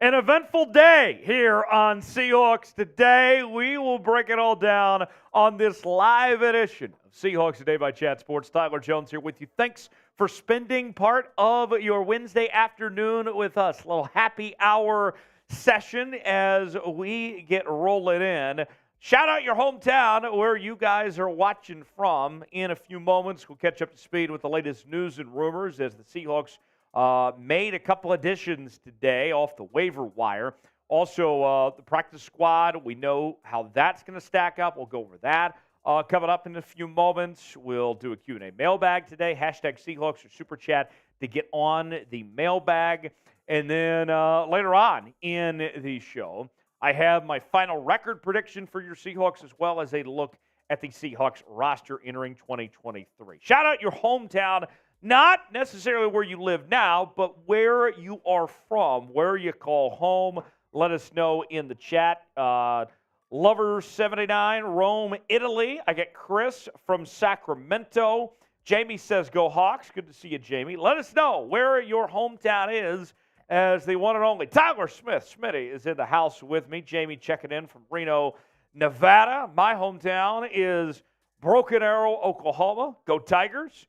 An eventful day here on Seahawks Today. We will break it all down on this live edition of Seahawks Today by Chat Sports. Tyler Jones here with you. Thanks for spending part of your Wednesday afternoon with us. A little happy hour session as we get rolling in. Shout out your hometown where you guys are watching from. In a few moments, we'll catch up to speed with the latest news and rumors as the Seahawks made a couple additions today off the waiver wire. Also, the practice squad, we know how that's going to stack up. We'll go over that coming up in a few moments. We'll do a Q&A mailbag today. Hashtag Seahawks or Super Chat to get on the mailbag. And then later on in the show, I have my final record prediction for your Seahawks as well as a look at the Seahawks roster entering 2023. Shout out your hometown. Not necessarily where you live now, but where you are from, where you call home. Let us know in the chat. Lover79, Rome, Italy. I get Chris from Sacramento. Jamie says, go Hawks. Good to see you, Jamie. Let us know where your hometown is as the one and only Tyler Smitty is in the house with me. Jamie checking in from Reno, Nevada. My hometown is Broken Arrow, Oklahoma. Go Tigers.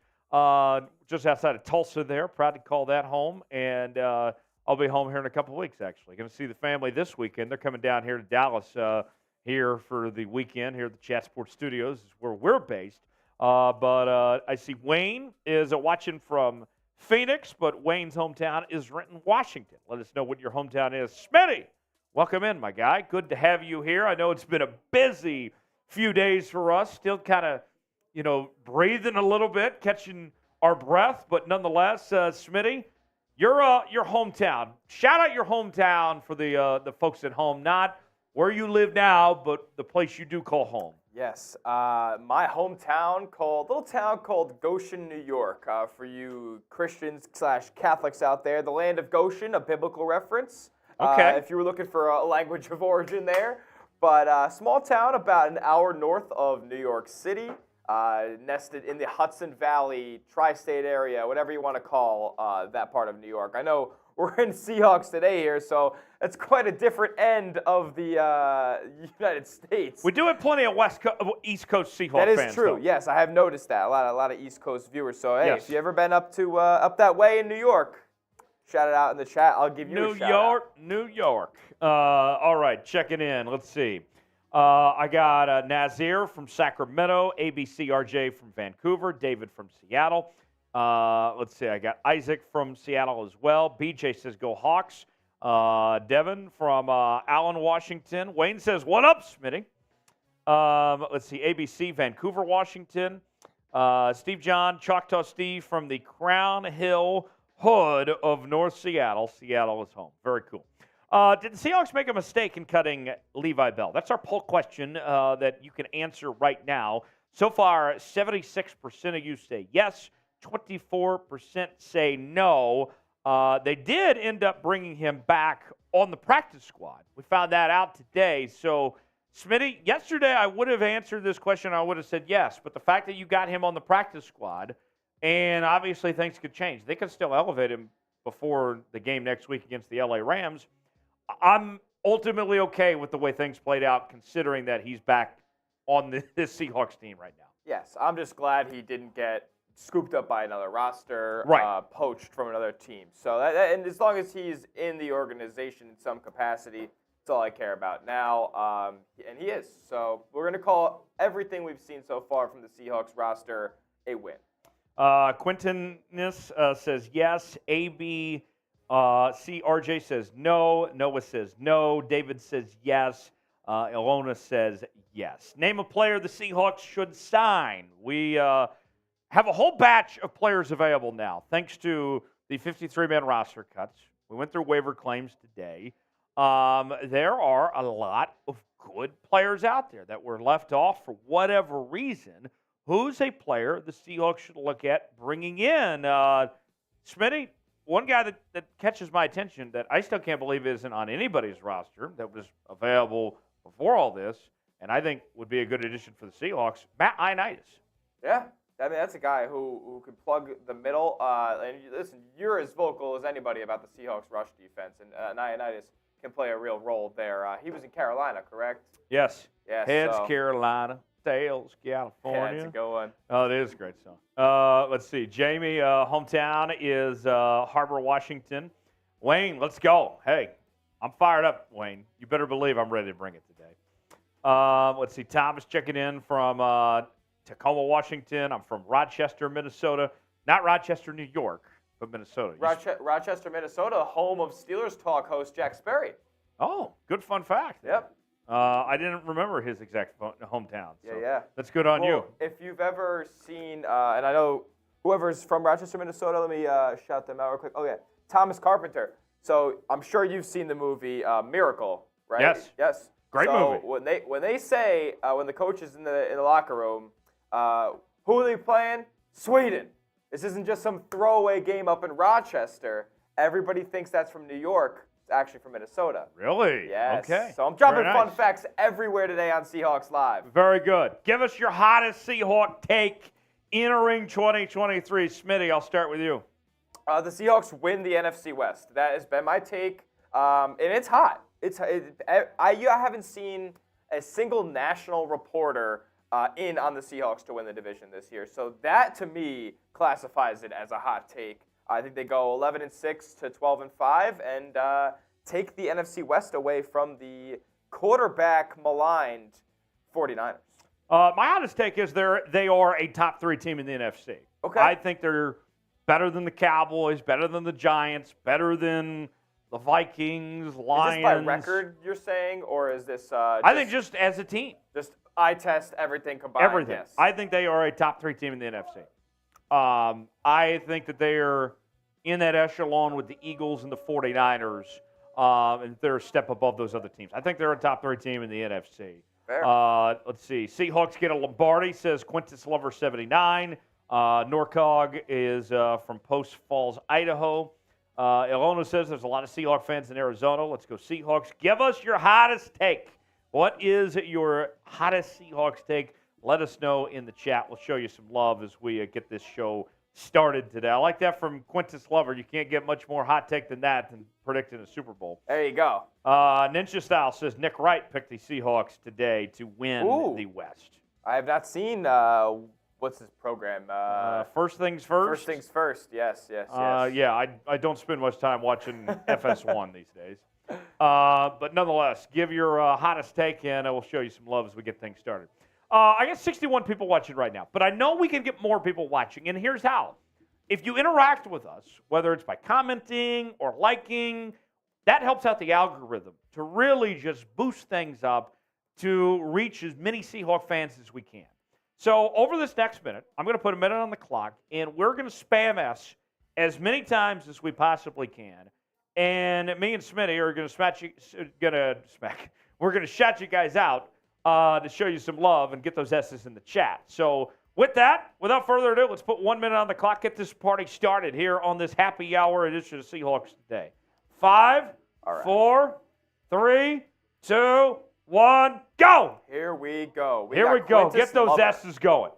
Just outside of Tulsa there. Proud to call that home. And I'll be home here in a couple of weeks, actually. Going to see the family this weekend. They're coming down here to Dallas here for the weekend here at the Chat Sports Studios is where we're based. But I see Wayne is watching from Phoenix, but Wayne's hometown is Renton, Washington. Let us know what your hometown is. Smitty, welcome in, my guy. Good to have you here. I know it's been a busy few days for us. Still kind of breathing a little bit, catching our breath, but nonetheless, Smitty, your hometown. Shout out your hometown for the folks at home, not where you live now, but the place you do call home. Yes, my hometown little town called Goshen, New York. For you Christians/Catholics out there, the land of Goshen, a biblical reference. Okay. If you were looking for a language of origin there, but small town about an hour north of New York City. Nested in the Hudson Valley, tri-state area, whatever you want to call that part of New York. I know we're in Seahawks Today here, so it's quite a different end of the United States. We do have plenty of East Coast Seahawks fans. That is true. Though. Yes, I have noticed that. A lot of East Coast viewers. So hey, yes. If you ever been up that way in New York, shout it out in the chat. I'll give you a shout out. New York. All right, checking in. Let's see. I got Nazir from Sacramento, ABCRJ from Vancouver, David from Seattle. Let's see, I got Isaac from Seattle as well. BJ says, go Hawks. Devin from Allen, Washington. Wayne says, what up, Smitty? Let's see, ABC, Vancouver, Washington. Steve John, Choctaw Steve from the Crown Hill Hood of North Seattle. Seattle is home. Very cool. Did the Seahawks make a mistake in cutting Levi Bell? That's our poll question that you can answer right now. So far, 76% of you say yes, 24% say no. They did end up bringing him back on the practice squad. We found that out today. So, Smitty, yesterday I would have answered this question. I would have said yes. But the fact that you got him on the practice squad, and obviously things could change. They could still elevate him before the game next week against the LA Rams. I'm ultimately okay with the way things played out, considering that he's back on this Seahawks team right now. Yes, I'm just glad he didn't get scooped up by another roster, right. Poached from another team. So, and as long as he's in the organization in some capacity, that's all I care about now. And he is. So we're going to call everything we've seen so far from the Seahawks roster a win. Quintinus says yes. AB. CRJ says no. Noah says no. David says yes. Ilona says yes. Name a player the Seahawks should sign. We have a whole batch of players available now, thanks to the 53-man roster cuts. We went through waiver claims today. There are a lot of good players out there that were left off for whatever reason. Who's a player the Seahawks should look at bringing in? Smitty, one guy that catches my attention that I still can't believe isn't on anybody's roster that was available before all this, and I think would be a good addition for the Seahawks, Matt Ioannidis. Yeah, I mean, that's a guy who could plug the middle. And listen, you're as vocal as anybody about the Seahawks rush defense, and Ioannidis can play a real role there. He was in Carolina, correct? Yes. Yes. Heads Carolina, tails California. Yeah, that's a good one. Oh, it is a great song. Let's see. Jamie, hometown is Harbor, Washington. Wayne, let's go. Hey, I'm fired up, Wayne. You better believe I'm ready to bring it today. Let's see. Thomas checking in from Tacoma, Washington. I'm from Rochester, Minnesota. Not Rochester, New York, but Minnesota. Rochester, Minnesota, home of Steelers Talk host Jack Sperry. Oh, good fun fact. Yep. I didn't remember his exact hometown. So Yeah. That's good on you. If you've ever seen, and I know whoever's from Rochester, Minnesota, let me shout them out real quick. Oh, yeah. Thomas Carpenter. So I'm sure you've seen the movie Miracle, right? Yes. Yes. Great movie. When they say, when the coach is in the locker room, who are they playing? Sweden. This isn't just some throwaway game up in Rochester. Everybody thinks that's from New York. It's actually from Minnesota. Really? Yes. Okay. So I'm dropping Very fun nice. facts everywhere today on Seahawks Live. Very good. Give us your hottest Seahawk take entering 2023. Smitty, I'll start with you. The Seahawks win the NFC West. That has been my take, and it's hot. I haven't seen a single national reporter in on the Seahawks to win the division this year. So that, to me, classifies it as a hot take. I think they go 11-6 to 12-5 and take the NFC West away from the quarterback maligned 49ers. My honest take is they are a top 3 team in the NFC. Okay. I think they're better than the Cowboys, better than the Giants, better than the Vikings, Lions. Is this by record, you're saying, or is this I think just as a team. Just eye test, everything combined? Everything. Yes. I think they are a top 3 team in the NFC. I think that they are in that echelon with the Eagles and the 49ers, and they're a step above those other teams. I think they're a top 3 team in the NFC. Fair. Let's see. Seahawks get a Lombardi, says Quintus Lover 79. Norcog is from Post Falls, Idaho. Ilona says there's a lot of Seahawks fans in Arizona. Let's go Seahawks. Give us your hottest take. What is your hottest Seahawks take? Let us know in the chat. We'll show you some love as we get this show started today. I like that from Quintus Lover. You can't get much more hot take than that than predicting a Super Bowl. There you go. Ninja Style says Nick Wright picked the Seahawks today to win the West. I have not seen what's his program? First Things First. First Things First. Yes. Yeah, I don't spend much time watching FS1 these days. But nonetheless, give your hottest take, and I will show you some love as we get things started. I got 61 people watching right now, but I know we can get more people watching, and here's how. If you interact with us, whether it's by commenting or liking, that helps out the algorithm to really just boost things up to reach as many Seahawk fans as we can. So over this next minute, I'm going to put a minute on the clock, and we're going to spam us as many times as we possibly can. And me and Smitty are going to we're going to shout you guys out to show you some love and get those S's in the chat. So with that, without further ado, let's put 1 minute on the clock, get this party started here on this happy hour edition of Seahawks Today. 5, 4, 3, 2, 1, go! Here we go. Here we go. Quintus Get those Lover. S's going.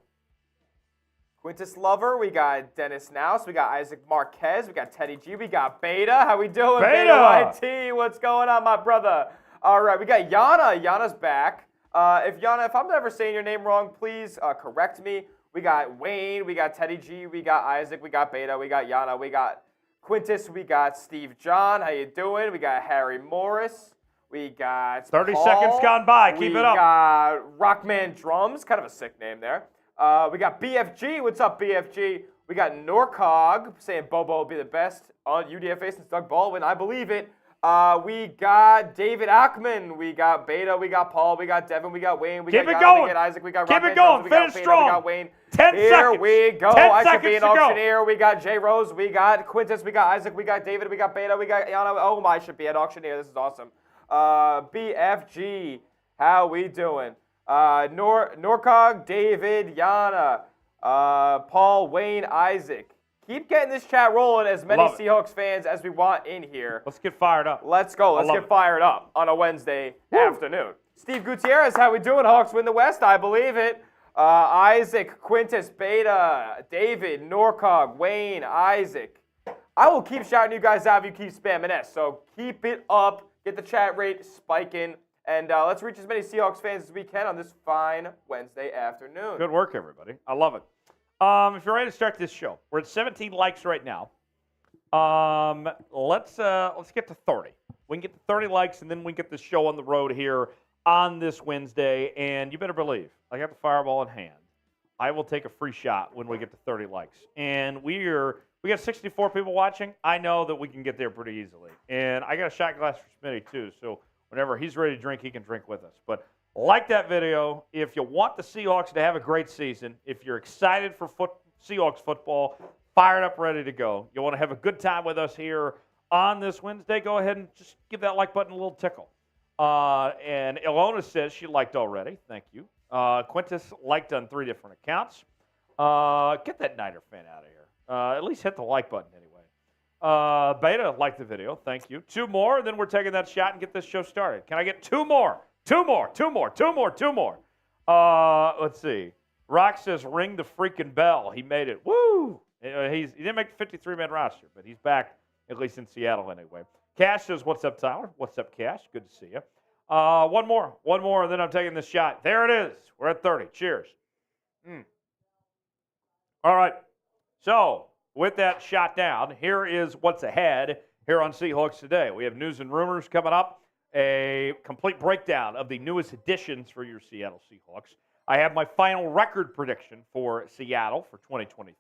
Quintus Lover, we got Dennis Naus, we got Isaac Marquez, we got Teddy G, we got Beta. How we doing, Beta YT? What's going on, my brother? All right, we got Yana. Yana's back. If I'm ever saying your name wrong, please correct me. We got Wayne, we got Teddy G, we got Isaac, we got Beta, we got Yana, we got Quintus, we got Steve John. How you doing? We got Harry Morris. We got 30 Paul. seconds gone by. Keep it up. We got Rockman Drums, kind of a sick name there. We got BFG. What's up, BFG? We got Norcog saying Bobo will be the best on UDFA since Doug Baldwin. I believe it. We got David Ackman. We got Beta. We got Paul. We got Devin. We got Wayne. We Keep got it Yana, going. We got Isaac. We got Keep Rockman it going. Drums, we Finish got Beta, strong. We got Wayne. 10 Here seconds. we go. 10 I could be seconds an to go. auctioneer. We got J Rose. We got Quintus. We got Isaac. We got David. We got Beta. We got Yana. Oh, I should be an auctioneer. This is awesome. BFG. How we doing? Norcog, David, Yana, Paul, Wayne, Isaac. Keep getting this chat rolling, as many Seahawks fans as we want in here. Let's get fired up. Let's go. Let's get fired up on a Wednesday afternoon. Steve Gutierrez, how we doing? Hawks win the West. I believe it. Isaac, Quintus, Beta, David, Norcog, Wayne, Isaac. I will keep shouting you guys out if you keep spamming S. So keep it up. Get the chat rate spiking. And let's reach as many Seahawks fans as we can on this fine Wednesday afternoon. Good work, everybody. I love it. If you're ready to start this show, we're at 17 likes right now. Let's get to 30. We can get to 30 likes, and then we can get the show on the road here on this Wednesday. And you better believe, I got the fireball in hand. I will take a free shot when we get to 30 likes. And we got 64 people watching. I know that we can get there pretty easily. And I got a shot glass for Smitty too, so whenever he's ready to drink, he can drink with us. But like that video. If you want the Seahawks to have a great season, if you're excited for Seahawks football, fired up, ready to go, you want to have a good time with us here on this Wednesday, go ahead and just give that like button a little tickle. And Ilona says she liked already. Thank you. Quintus liked on 3 different accounts. Get that Niner fan out of here. At least hit the like button anyway. Beta liked the video. Thank you. 2 more, and then we're taking that shot and get this show started. Can I get 2 more? 2 more. Let's see. Rock says, ring the freaking bell. He made it. Woo! He didn't make the 53-man roster, but he's back, at least in Seattle anyway. Cash says, what's up, Tyler? What's up, Cash? Good to see you. One more, and then I'm taking this shot. There it is. We're at 30. Cheers. All right. So, with that shot down, here is what's ahead here on Seahawks Today. We have news and rumors coming up, a complete breakdown of the newest additions for your Seattle Seahawks. I have my final record prediction for Seattle for 2023.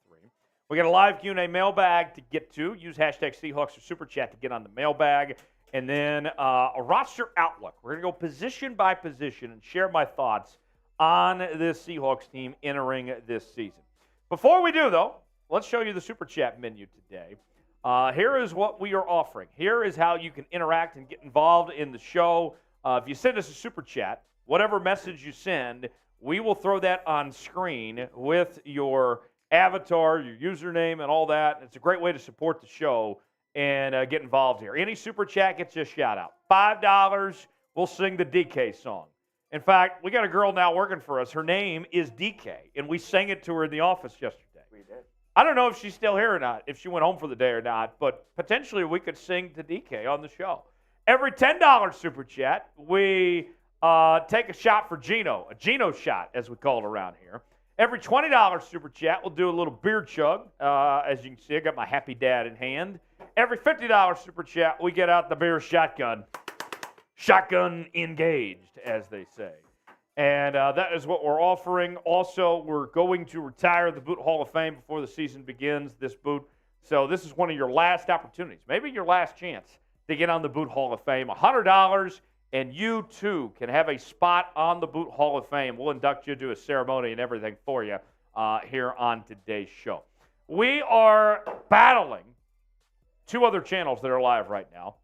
We got a live Q&A mailbag to get to. Use hashtag Seahawks or Super Chat to get on the mailbag. And then a roster outlook. We're going to go position by position and share my thoughts on this Seahawks team entering this season. Before we do, though, let's show you the Super Chat menu today. Here is what we are offering. Here is how you can interact and get involved in the show. If you send us a Super Chat, whatever message you send, we will throw that on screen with your avatar, your username, and all that. It's a great way to support the show and get involved here. Any Super Chat gets you a shout-out. $5, we'll sing the DK song. In fact, we got a girl now working for us. Her name is DK, and we sang it to her in the office yesterday. We did. I don't know if she's still here or not, if she went home for the day or not, but potentially we could sing to DK on the show. Every $10 Super Chat, we take a shot for Gino, a Gino shot, as we call it around here. Every $20 Super Chat, we'll do a little beer chug. As you can see, I got my happy dad in hand. Every $50 Super Chat, we get out the beer shotgun. Shotgun engaged, as they say. And that is what we're offering. Also, we're going to retire the Boot Hall of Fame before the season begins, this boot. So this is one of your last opportunities, maybe your last chance to get on the Boot Hall of Fame. $100, and you, too, can have a spot on the Boot Hall of Fame. We'll induct you, do a ceremony and everything for you here on today's show. We are battling 2 other channels that are live right now.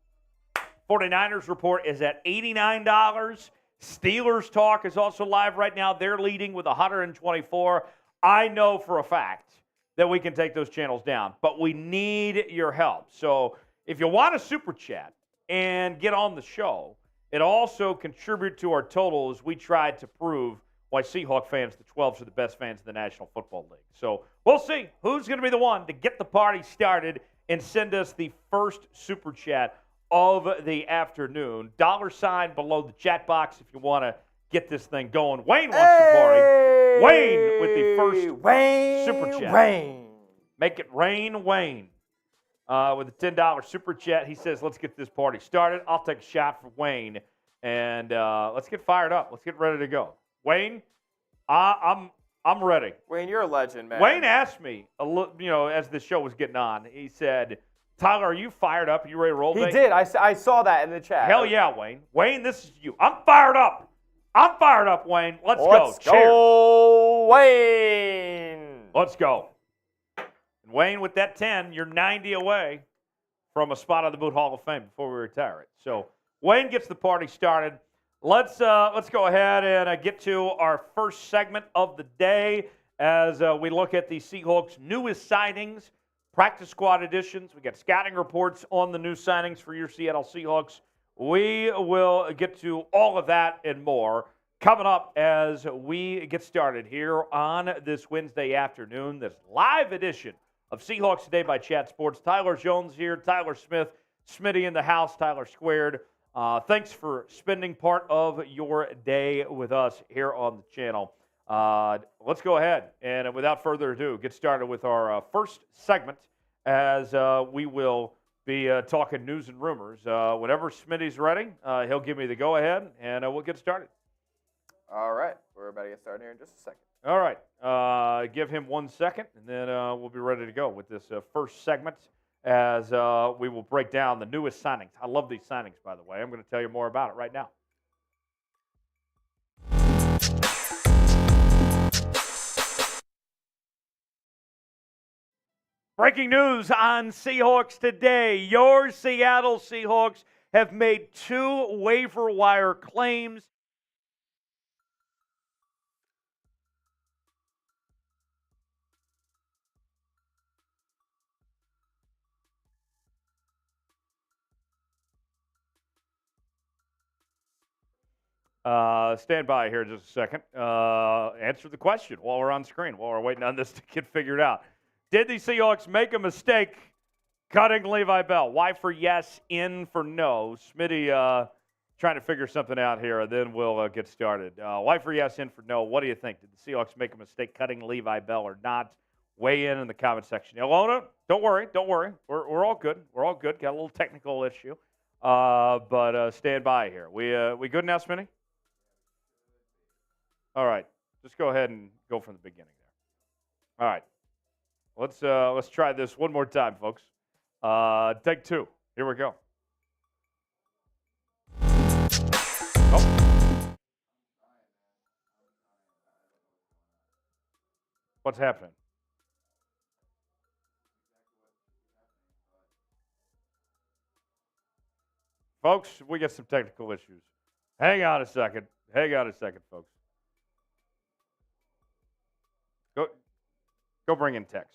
49ers Report is at $89. Steelers Talk is also live right now. They're leading with $124. I know for a fact that we can take those channels down, but we need your help. So if you want to Super Chat and get on the show, it also contribute to our total as we try to prove why Seahawk fans, the 12s, are the best fans in the National Football League. So we'll see who's going to be the one to get the party started and send us the first Super Chat of the afternoon. $sign below the chat box if you want to get this thing going. Wayne wants to party. Wayne with the first Super Chat. Wayne. Make it rain, Wayne. With a $10 Super Chat, he says, let's get this party started. I'll take a shot for Wayne, and let's get fired up. Let's get ready to go. Wayne, I'm ready. Wayne, you're a legend, man. Wayne asked me, as the show was getting on, he said, Tyler, are you fired up? Are you ready to roll? He did. I saw that in the chat. Hell yeah, Wayne. Wayne, this is you. I'm fired up. Wayne. Let's go. Let's go, Wayne. Let's go. And Wayne, with that 10, you're 90 away from a spot on the Boot Hall of Fame before we retire it. So Wayne gets the party started. Let's go ahead and get to our first segment of the day as we look at the Seahawks' newest signings. Practice squad additions. We got scouting reports on the new signings for your Seattle Seahawks. We will get to all of that and more coming up as we get started here on this Wednesday afternoon, this live edition of Seahawks Today by Chat Sports. Tyler Jones here, Tyler Smith, Smitty in the house, Tyler Squared. Thanks for spending part of your day with us here on the channel. Let's go ahead and, without further ado, get started with our first segment as we will be talking news and rumors. Whenever Smitty's ready, he'll give me the go-ahead, and we'll get started. All right. We're about to get started here in just a second. All right. Give him 1 second, and then we'll be ready to go with this first segment as we will break down the newest signings. I love these signings, by the way. I'm going to tell you more about it right now. Breaking news on Seahawks today. Your Seattle Seahawks have made 2 waiver wire claims. Stand by here just a second. Answer the question while we're on screen, while we're waiting on this to get figured out. Did the Seahawks make a mistake cutting Levi Bell? Y for yes, in for no. Smitty trying to figure something out here, and then we'll get started. Y for yes, in for no. What do you think? Did the Seahawks make a mistake cutting Levi Bell or not? Weigh in the comment section. Ilona, don't worry. We're all good. We're all good. Got a little technical issue, but stand by here. We good now, Smitty? All right. Just go ahead and go from the beginning there. All right. Let's try this one more time, folks. Take 2. Here we go. Oh. What's happening? Folks, we got some technical issues. Hang on a second, folks. Go bring in Tex.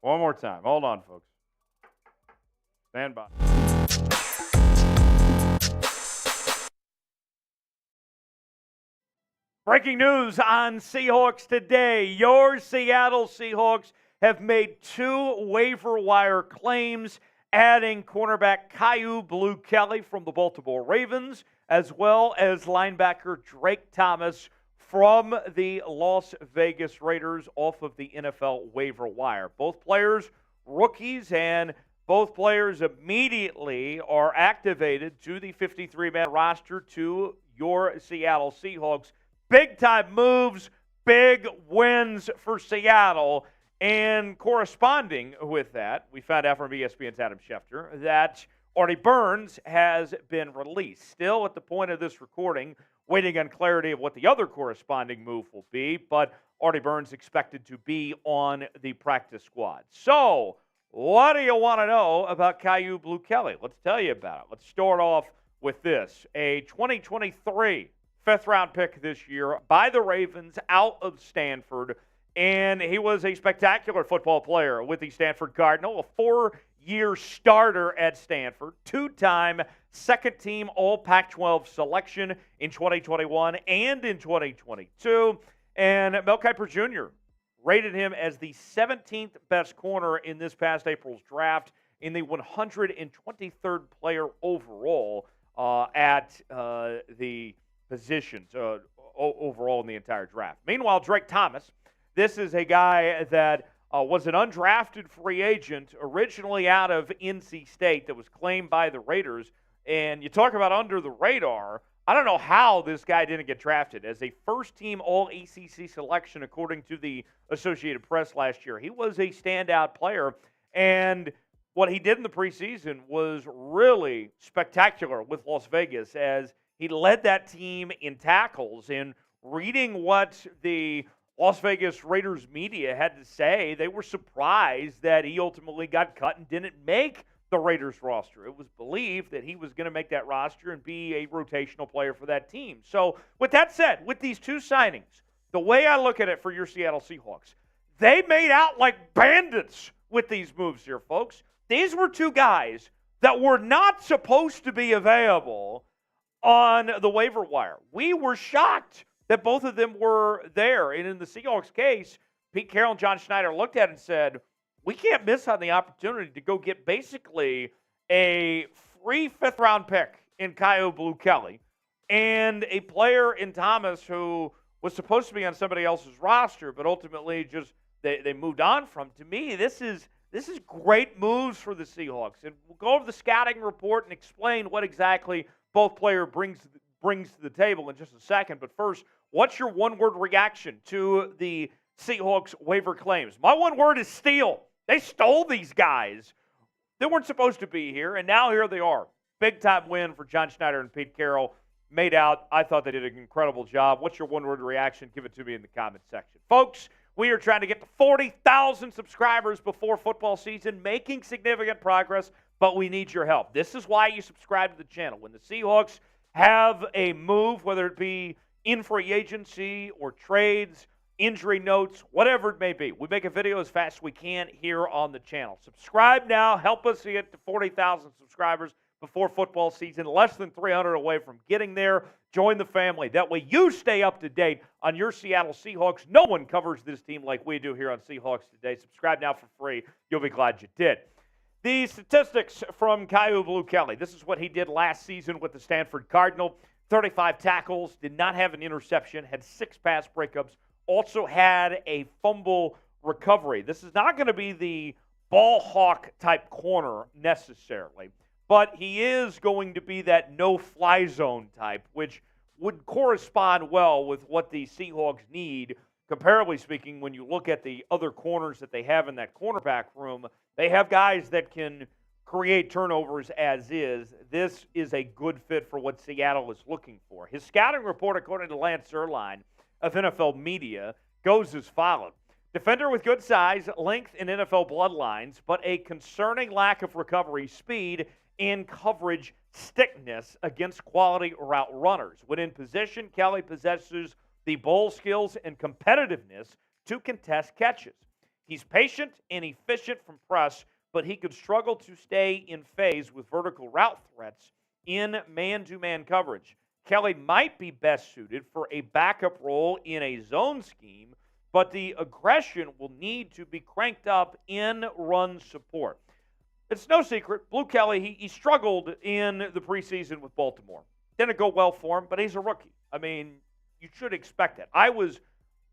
One more time. Hold on, folks. Stand by. Breaking news on Seahawks today. Your Seattle Seahawks have made 2 waiver wire claims, adding cornerback Kyu Blue Kelly from the Baltimore Ravens, as well as linebacker Drake Thomas from the Las Vegas Raiders off of the NFL waiver wire. Both players rookies, and both players immediately are activated to the 53-man roster to your Seattle Seahawks. Big-time moves, big wins for Seattle. And corresponding with that, we found out from ESPN's Adam Schefter that Artie Burns has been released. Still, at the point of this recording, waiting on clarity of what the other corresponding move will be, but Artie Burns expected to be on the practice squad. So, what do you want to know about Kyu Blue Kelly? Let's tell you about it. Let's start off with this. A 2023 fifth-round pick this year by the Ravens out of Stanford, and he was a spectacular football player with the Stanford Cardinal, a 4-year starter at Stanford, 2-time second-team All-Pac-12 selection in 2021 and in 2022. And Mel Kiper Jr. rated him as the 17th best corner in this past April's draft, in the 123rd player overall at the positions overall in the entire draft. Meanwhile, Drake Thomas, this is a guy that was an undrafted free agent originally out of NC State that was claimed by the Raiders. And you talk about under the radar, I don't know how this guy didn't get drafted as a first-team All-ACC selection according to the Associated Press last year. He was a standout player, and what he did in the preseason was really spectacular with Las Vegas as he led that team in tackles. And reading what the Las Vegas Raiders media had to say, they were surprised that he ultimately got cut and didn't make the Raiders roster. It was believed that he was going to make that roster and be a rotational player for that team. So with that said, with these 2 signings, the way I look at it for your Seattle Seahawks, they made out like bandits with these moves here, folks. These were 2 guys that were not supposed to be available on the waiver wire. We were shocked that both of them were there. And in the Seahawks case, Pete Carroll and John Schneider looked at it and said, we can't miss on the opportunity to go get basically a free fifth-round pick in Kyle Blue Kelly and a player in Thomas who was supposed to be on somebody else's roster, but ultimately just they moved on from. To me, this is great moves for the Seahawks. And we'll go over the scouting report and explain what exactly both player brings to the table in just a second. But first, what's your one-word reaction to the Seahawks waiver claims? My one word is steal. They stole these guys. They weren't supposed to be here, and now here they are. Big-time win for John Schneider and Pete Carroll. Made out. I thought they did an incredible job. What's your one-word reaction? Give it to me in the comments section. Folks, we are trying to get to 40,000 subscribers before football season, making significant progress, but we need your help. This is why you subscribe to the channel. When the Seahawks have a move, whether it be in free agency or trades, injury notes, whatever it may be, we make a video as fast as we can here on the channel. Subscribe now. Help us get to 40,000 subscribers before football season. Less than 300 away from getting there. Join the family. That way you stay up to date on your Seattle Seahawks. No one covers this team like we do here on Seahawks Today. Subscribe now for free. You'll be glad you did. The statistics from Kyle Blue Kelly. This is what he did last season with the Stanford Cardinal. 35 tackles, did not have an interception, had 6 pass breakups, also had a fumble recovery. This is not going to be the ball hawk type corner necessarily, but he is going to be that no-fly zone type, which would correspond well with what the Seahawks need. Comparably speaking, when you look at the other corners that they have in that cornerback room, they have guys that can create turnovers as is. This is a good fit for what Seattle is looking for. His scouting report, according to Lance Zierlein of NFL Media, goes as follows. Defender with good size, length, and NFL bloodlines, but a concerning lack of recovery speed and coverage stickness against quality route runners. When in position, Kelly possesses the ball skills and competitiveness to contest catches. He's patient and efficient from press, but he could struggle to stay in phase with vertical route threats in man-to-man coverage. Kelly might be best suited for a backup role in a zone scheme, but the aggression will need to be cranked up in run support. It's no secret, Blue Kelly, he struggled in the preseason with Baltimore. Didn't go well for him, but he's a rookie. I mean, you should expect that. I was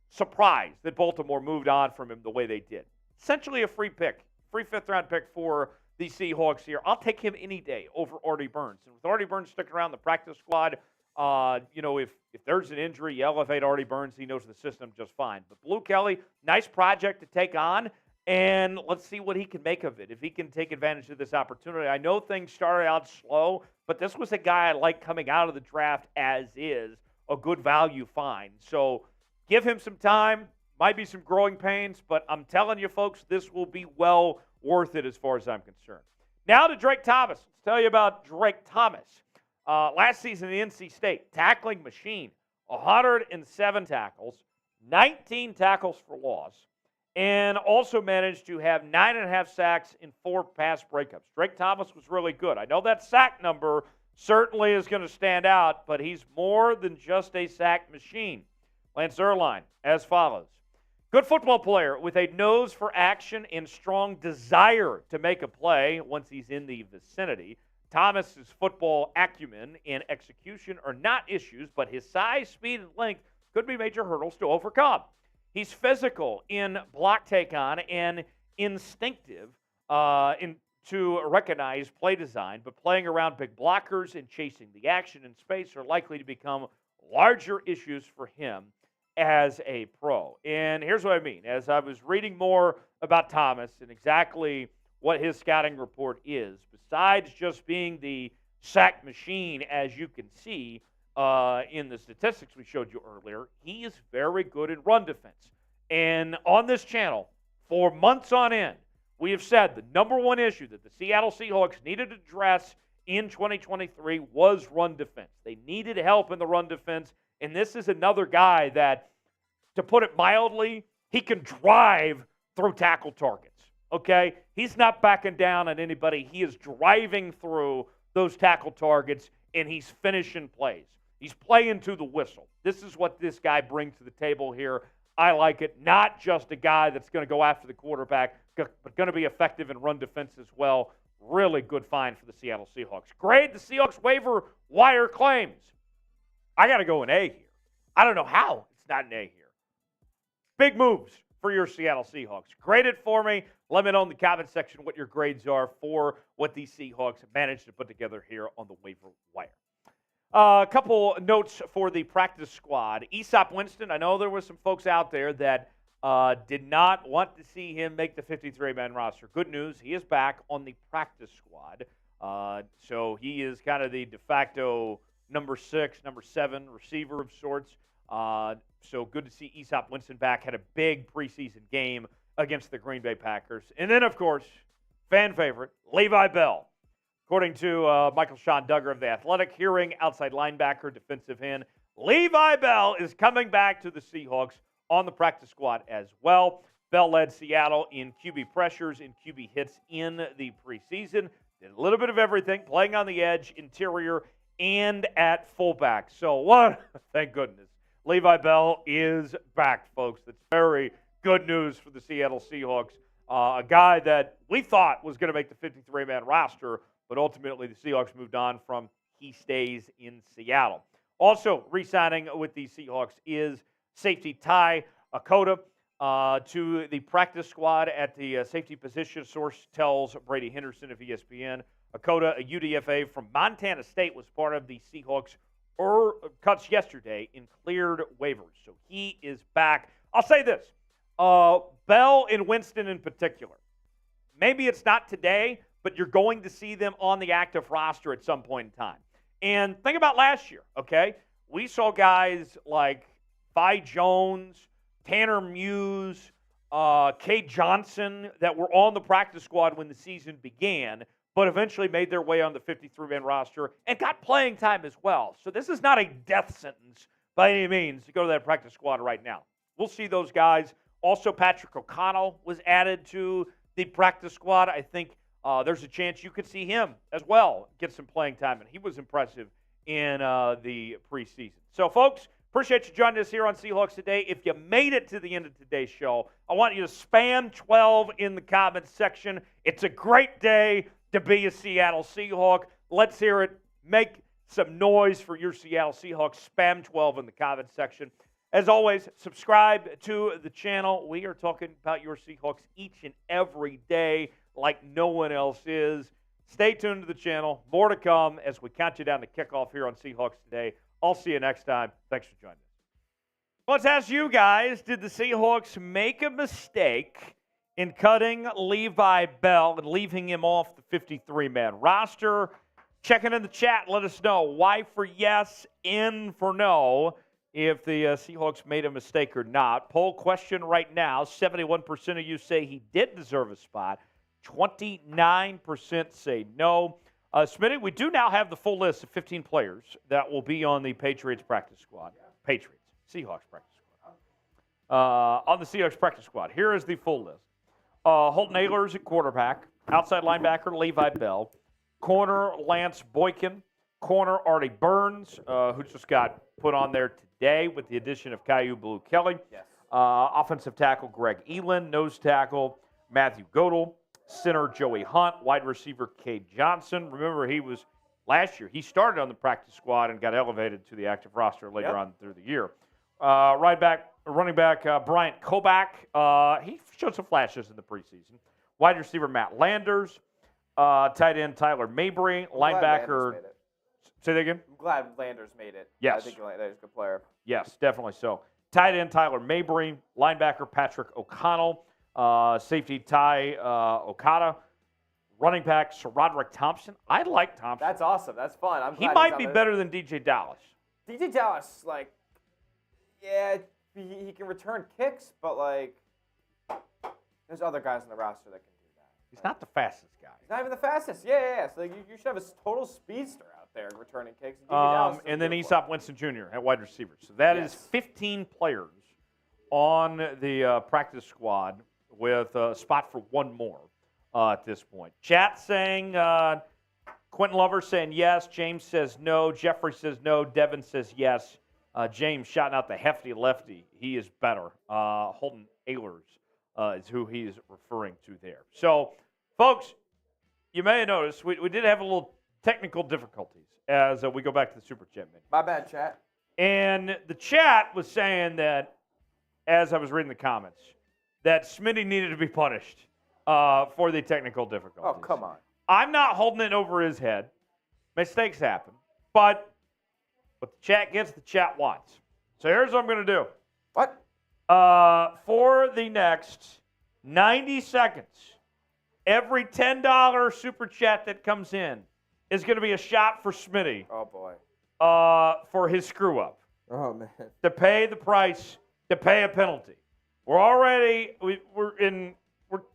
surprised that Baltimore moved on from him the way they did. Essentially a free pick, free fifth-round pick for the Seahawks here. I'll take him any day over Artie Burns. And with Artie Burns sticking around the practice squad, if there's an injury, you elevate Artie Burns. He knows the system just fine. But Blue Kelly, nice project to take on. And let's see what he can make of it, if he can take advantage of this opportunity. I know things started out slow, but this was a guy I like coming out of the draft as is, a good value find. So give him some time. Might be some growing pains, but I'm telling you, folks, this will be well worth it as far as I'm concerned. Now to Drake Thomas. Let's tell you about Drake Thomas. Last season in NC State, tackling machine, 107 tackles, 19 tackles for loss, and also managed to have 9.5 sacks in 4 pass breakups. Drake Thomas was really good. I know that sack number certainly is going to stand out, but he's more than just a sack machine. Lance Zierlein, as follows. Good football player with a nose for action and strong desire to make a play once he's in the vicinity. Thomas's football acumen and execution are not issues, but his size, speed, and length could be major hurdles to overcome. He's physical in block take-on and instinctive to recognize play design, but playing around big blockers and chasing the action in space are likely to become larger issues for him as a pro. And here's what I mean. As I was reading more about Thomas and exactly what his scouting report is, besides just being the sack machine, as you can see in the statistics we showed you earlier, he is very good in run defense. And on this channel, for months on end, we have said the number one issue that the Seattle Seahawks needed to address in 2023 was run defense. They needed help in the run defense, and this is another guy that, to put it mildly, he can drive through tackle targets, okay? He's not backing down on anybody. He is driving through those tackle targets, and he's finishing plays. He's playing to the whistle. This is what this guy brings to the table here. I like it. Not just a guy that's going to go after the quarterback, but going to be effective in run defense as well. really good find for the Seattle Seahawks. Grade the Seahawks waiver wire claims. I got to go an A here. I don't know how it's not an A here. Big moves for your Seattle Seahawks. Grade it for me. Let me know in the comment section what your grades are for what these Seahawks managed to put together here on the waiver wire. A couple notes for the practice squad. Easop Winston, I know there were some folks out there that did not want to see him make the 53-man roster. Good news, he is back on the practice squad. So he is kind of the de facto number 6, number 7 receiver of sorts. So good to see Easop Winston back. Had a big preseason game against the Green Bay Packers. And then, of course, fan favorite, Levi Bell. According to Michael Sean Duggar of The Athletic, hearing outside linebacker, defensive end, Levi Bell is coming back to the Seahawks on the practice squad as well. Bell led Seattle in QB pressures and QB hits in the preseason. Did a little bit of everything, playing on the edge, interior, and at fullback. So what? Thank goodness. Levi Bell is back, folks. That's very good news for the Seattle Seahawks. A guy that we thought was going to make the 53-man roster, but ultimately the Seahawks moved on from. He stays in Seattle. Also re-signing with the Seahawks is safety Ty Akota to the practice squad at the safety position. Source tells Brady Henderson of ESPN. Akota, a UDFA from Montana State, was part of the Seahawks cuts yesterday in cleared waivers. So he is back. I'll say this. Bell and Winston in particular. Maybe it's not today, but you're going to see them on the active roster at some point in time. And think about last year, okay? We saw guys like Vi Jones, Tanner Muse, Kay Johnson that were on the practice squad when the season began, but eventually made their way on the 53-man roster and got playing time as well. So this is not a death sentence by any means to go to that practice squad right now. We'll see those guys. Also, Patrick O'Connell was added to the practice squad. I think there's a chance you could see him as well get some playing time, and he was impressive in the preseason. So, folks, appreciate you joining us here on Seahawks Today. If you made it to the end of today's show, I want you to spam 12 in the comments section. It's a great day to be a Seattle Seahawk. Let's hear it. Make some noise for your Seattle Seahawks. Spam 12 in the comments section. As always, subscribe to the channel. We are talking about your Seahawks each and every day like no one else is. Stay tuned to the channel. More to come as we count you down to kickoff here on Seahawks Today. I'll see you next time. Thanks for joining us. Let's ask you guys, did the Seahawks make a mistake in cutting Levi Bell and leaving him off the 53-man roster? Check it in the chat. Let us know. Y for yes, N for no. If the Seahawks made a mistake or not. Poll question right now. 71% of you say he did deserve a spot. 29% say no. Smitty, we do now have the full list of 15 players that will be on the Patriots practice squad. Patriots. Seahawks practice squad. On the Seahawks practice squad. Here is the full list. Holton Ahlers at quarterback. Outside linebacker, Levi Bell. Corner, Lance Boykin. Corner, Artie Burns, who just got put on there today with the addition of Caillou Blue Kelly. Yes. Offensive tackle, Greg Elam. Nose tackle, Matthew Godel. Center, Joey Hunt. Wide receiver, Kay Johnson. Remember, he was last year. He started on the practice squad and got elevated to the active roster later on through the year. Running back, Bryant Kobach. He showed some flashes in the preseason. Wide receiver, Matt Landers. Tight end, Tyler Mabry. Linebacker. Say that again? I'm glad Landers made it. Yes. I think Landers is a good player. Yes, definitely so. Tight end, Tyler Mabry. Linebacker, Patrick O'Connell. Safety, Ty Okada. Running back, Sir Roderick Thompson. I like Thompson. That's awesome. That's fun. He might be better than DJ Dallas. DJ Dallas, he can return kicks, but, there's other guys on the roster that can do that. He's not the fastest guy. He's not even the fastest. Yeah. So you should have a total speedster out there returning kicks. And then Easop Winston Jr. at wide receiver. So that is 15 players on the practice squad with a spot for one more at this point. Chat saying, Quentin Lover saying yes. James says no. Jeffrey says no. Devin says yes. James shouting out the hefty lefty. He is better. Holton Ahlers is who he is referring to there. So, folks, you may have noticed we did have a little technical difficulties as we go back to the Super Chat menu. My bad, chat. And the chat was saying that, as I was reading the comments, that Smitty needed to be punished for the technical difficulties. Oh, come on. I'm not holding it over his head. Mistakes happen. But what the chat gets, the chat wants. So here's what I'm going to do. What? For the next 90 seconds, every $10 Super Chat that comes in is going to be a shot for Smitty. Oh, boy. For his screw-up. Oh, man. To pay the price, to pay a penalty. We're in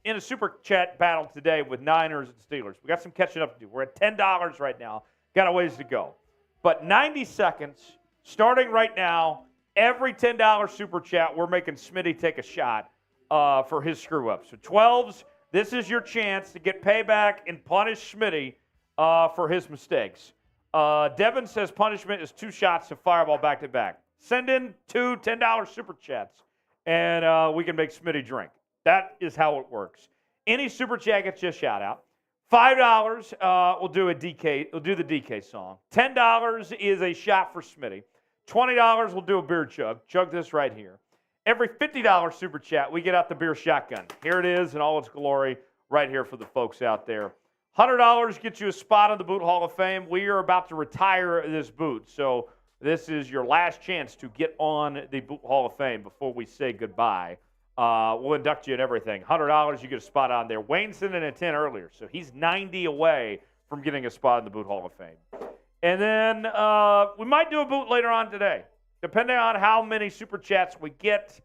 a Super Chat battle today with Niners and Steelers. We got some catching up to do. We're at $10 right now. Got a ways to go. But 90 seconds, starting right now, every $10 Super Chat, we're making Smitty take a shot for his screw-up. So 12s, this is your chance to get payback and punish Smitty for his mistakes. Devin says punishment is 2 shots of Fireball back-to-back. Send in 2 $10 Super Chats, and we can make Smitty drink. That is how it works. Any Super Chat gets you a shout-out. $5, we'll do a DK. We'll do the DK song. $10 is a shot for Smitty. $20, we'll do a beer chug. Chug this right here. Every $50 Super Chat, we get out the beer shotgun. Here it is in all its glory right here for the folks out there. $100 gets you a spot on the Boot Hall of Fame. We are about to retire this boot, so this is your last chance to get on the Boot Hall of Fame before we say goodbye. We'll induct you in everything. $100, you get a spot on there. Wayne sent in a 10 earlier, so he's 90 away from getting a spot in the Boot Hall of Fame. And then we might do a boot later on today. Depending on how many Super Chats we get,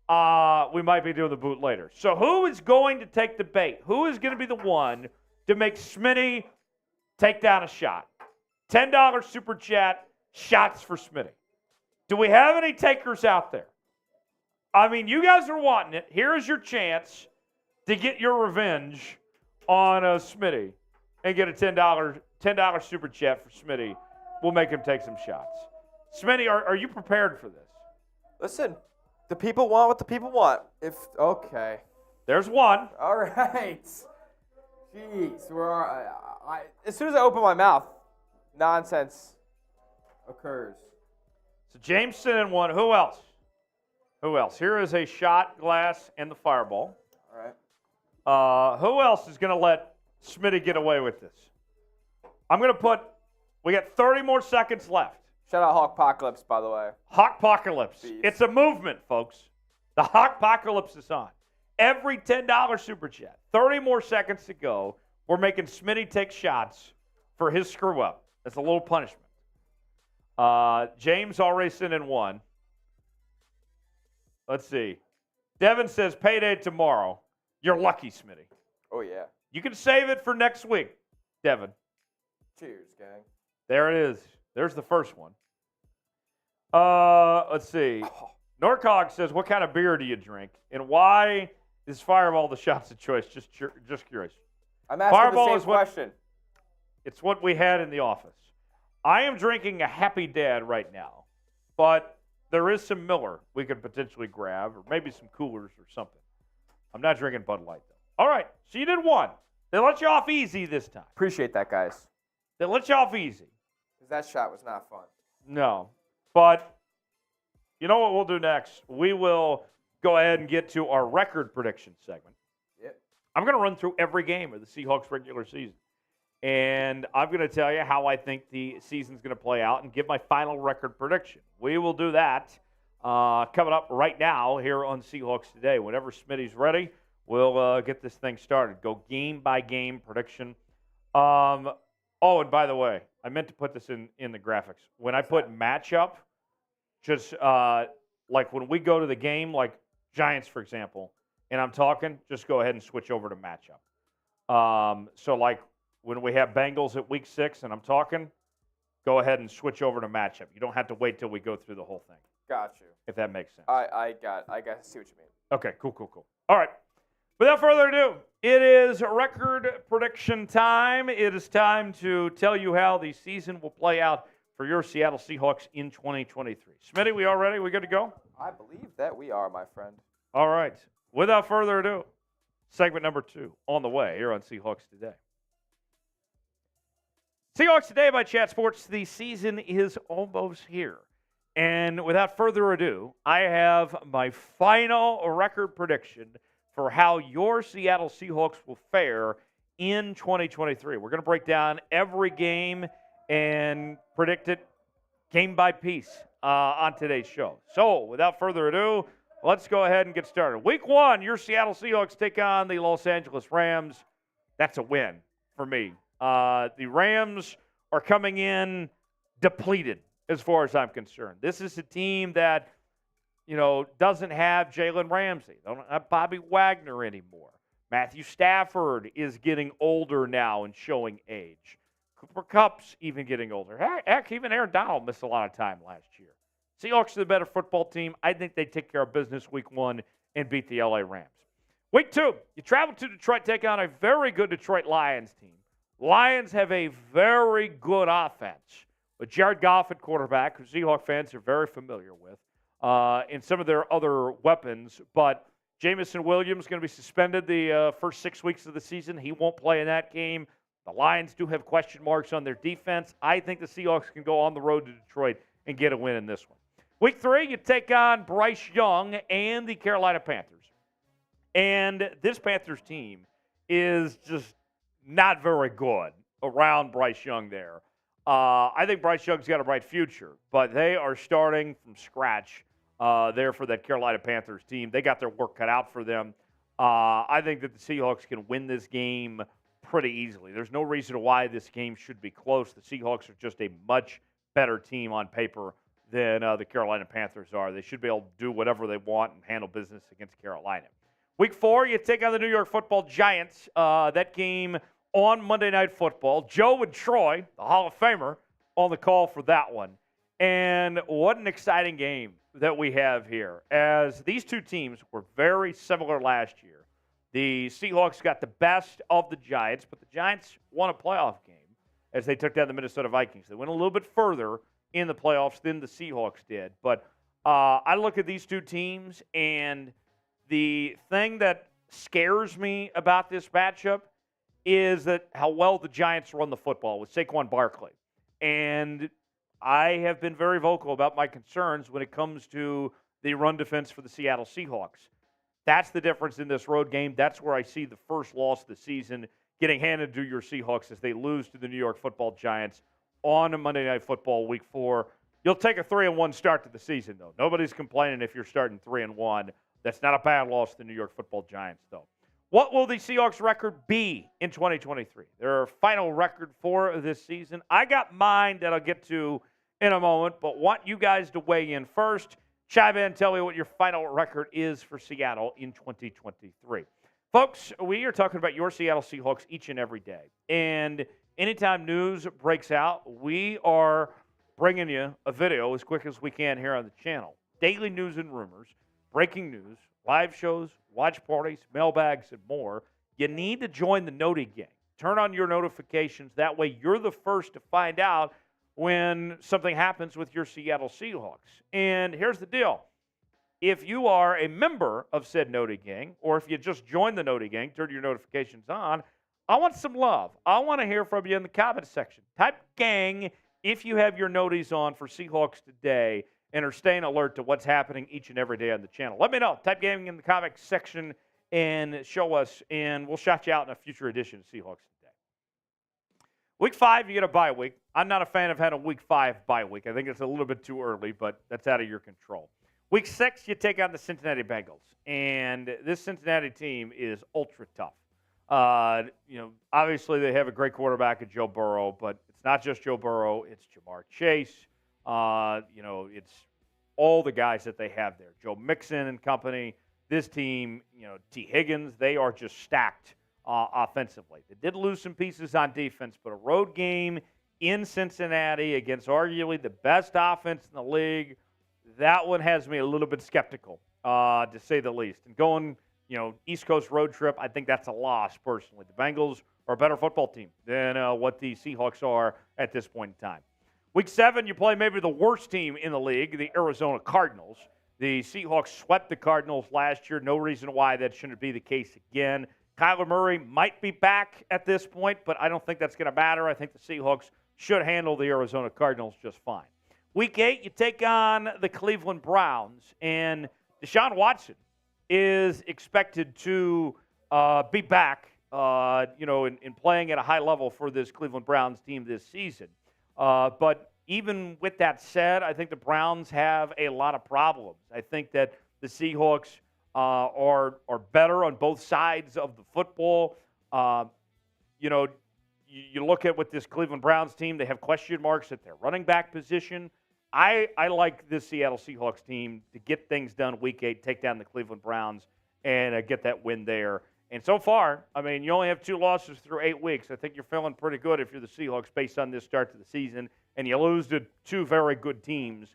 we might be doing the boot later. So who is going to take the bait? Who is going to be the one to make Smitty take down a shot? $10 Super Chat, shots for Smitty. Do we have any takers out there? I mean, you guys are wanting it. Here is your chance to get your revenge on Smitty and get a $10 Super Chat for Smitty. We'll make him take some shots. Smitty, are you prepared for this? Listen, the people want what the people want. Okay. There's one. All right. Jeez, as soon as I open my mouth, nonsense occurs. So James sent in one. Who else? Here is a shot glass and the Fireball. All right. Who else is going to let Smitty get away with this? I'm going to we got 30 more seconds left. Shout out Hawkpocalypse, by the way. Hawkpocalypse. Jeez. It's a movement, folks. The Hawkpocalypse is on. Every $10 Super Chat. 30 more seconds to go. We're making Smitty take shots for his screw-up. That's a little punishment. James already sent in one. Let's see. Devin says payday tomorrow. You're lucky, Smitty. Oh, yeah. You can save it for next week, Devin. Cheers, gang. There it is. There's the first one. Let's see. Norcog says, what kind of beer do you drink? And why is Fireball the shots of choice? Just curious. I'm asking Fireball the is same question. It's what we had in the office. I am drinking a Happy Dad right now, but there is some Miller we could potentially grab, or maybe some coolers or something. I'm not drinking Bud Light, though. All right, so you did one. They let you off easy this time. Appreciate that, guys. They let you off easy. Because that shot was not fun. No. But you know what we'll do next? We will go ahead and get to our record prediction segment. Yep. I'm going to run through every game of the Seahawks regular season. And I'm going to tell you how I think the season's going to play out and give my final record prediction. We will do that coming up right now here on Seahawks Today. Whenever Smitty's ready, we'll get this thing started. Go game-by-game prediction. Oh, and by the way, I meant to put this in the graphics. When I put matchup, just like when we go to the game, like Giants, for example, and I'm talking, just go ahead and switch over to matchup. So like when we have Bengals at week 6 and I'm talking, go ahead and switch over to matchup. You don't have to wait till we go through the whole thing. Got you. If that makes sense. I got to see what you mean. Okay, cool. All right. Without further ado, it is record prediction time. It is time to tell you how the season will play out for your Seattle Seahawks in 2023. Smitty, we all ready? We good to go? I believe that we are, my friend. All right. Without further ado, segment number 2 on the way here on Seahawks Today. Seahawks Today by Chat Sports. The season is almost here. And without further ado, I have my final record prediction for how your Seattle Seahawks will fare in 2023. We're going to break down every game and predict it game by piece on today's show. So, without further ado, let's go ahead and get started. Week 1, your Seattle Seahawks take on the Los Angeles Rams. That's a win for me. The Rams are coming in depleted as far as I'm concerned. This is a team that, doesn't have Jalen Ramsey. They don't have Bobby Wagner anymore. Matthew Stafford is getting older now and showing age. Cooper Kupp's even getting older. Heck, even Aaron Donald missed a lot of time last year. Seahawks are the better football team. I think they take care of business week 1 and beat the LA Rams. Week 2, you travel to Detroit, take on a very good Detroit Lions team. Lions have a very good offense with Jared Goff at quarterback, who Seahawks fans are very familiar with, and some of their other weapons. But Jamison Williams is going to be suspended the first 6 weeks of the season. He won't play in that game. The Lions do have question marks on their defense. I think the Seahawks can go on the road to Detroit and get a win in this one. Week 3, you take on Bryce Young and the Carolina Panthers. And this Panthers team is just not very good around Bryce Young there. I think Bryce Young's got a bright future, but they are starting from scratch there for that Carolina Panthers team. They got their work cut out for them. I think that the Seahawks can win this game pretty easily. There's no reason why this game should be close. The Seahawks are just a much better team on paper than the Carolina Panthers are. They should be able to do whatever they want and handle business against Carolina. Week 4, you take on the New York Football Giants. That game on Monday Night Football. Joe and Troy, the Hall of Famer, on the call for that one. And what an exciting game that we have here, as these two teams were very similar last year. The Seahawks got the best of the Giants, but the Giants won a playoff game as they took down the Minnesota Vikings. They went a little bit further in the playoffs than the Seahawks did. But I look at these two teams, and the thing that scares me about this matchup is that how well the Giants run the football with Saquon Barkley. And I have been very vocal about my concerns when it comes to the run defense for the Seattle Seahawks. That's the difference in this road game. That's where I see the first loss of the season getting handed to your Seahawks as they lose to the New York Football Giants on a Monday Night Football Week 4. You'll take a 3-1 start to the season, though. Nobody's complaining if you're starting 3-1. That's not a bad loss to the New York Football Giants, though. What will the Seahawks record be in 2023? Their final record for this season. I got mine that I'll get to in a moment, but want you guys to weigh in first. Chime in, tell me what your final record is for Seattle in 2023. Folks, we are talking about your Seattle Seahawks each and every day. And anytime news breaks out, we are bringing you a video as quick as we can here on the channel. Daily news and rumors, breaking news, live shows, watch parties, mailbags, and more. You need to join the Noti Gang. Turn on your notifications. That way you're the first to find out when something happens with your Seattle Seahawks. And here's the deal. If you are a member of said Noti Gang, or if you just joined the Noti Gang, turn your notifications on, I want some love. I want to hear from you in the comment section. Type gang if you have your noties on for Seahawks Today and are staying alert to what's happening each and every day on the channel. Let me know. Type gaming in the comment section and show us, and we'll shout you out in a future edition of Seahawks Today. Week 5, you get a bye week. I'm not a fan of having a Week 5 bye week. I think it's a little bit too early, but that's out of your control. Week 6, you take on the Cincinnati Bengals, and this Cincinnati team is ultra tough. Obviously they have a great quarterback in Joe Burrow, but it's not just Joe Burrow. It's Jamar Chase. It's all the guys that they have there. Joe Mixon and company. This team, T. Higgins, they are just stacked offensively. They did lose some pieces on defense, but a road game in Cincinnati against arguably the best offense in the league, that one has me a little bit skeptical, to say the least. And going, East Coast road trip, I think that's a loss personally. The Bengals are a better football team than what the Seahawks are at this point in time. Week 7, you play maybe the worst team in the league, the Arizona Cardinals. The Seahawks swept the Cardinals last year. No reason why that shouldn't be the case again. Kyler Murray might be back at this point, but I don't think that's going to matter. I think the Seahawks should handle the Arizona Cardinals just fine. Week 8, you take on the Cleveland Browns, and Deshaun Watson is expected to be back, in playing at a high level for this Cleveland Browns team this season. But even with that said, I think the Browns have a lot of problems. I think that the Seahawks are better on both sides of the football. You look at what this Cleveland Browns team, they have question marks at their running back position. I like this Seattle Seahawks team to get things done week 8, take down the Cleveland Browns, and get that win there. And so far, I mean, you only have 2 losses through 8 weeks. I think you're feeling pretty good if you're the Seahawks based on this start to the season. And you lose to 2 very good teams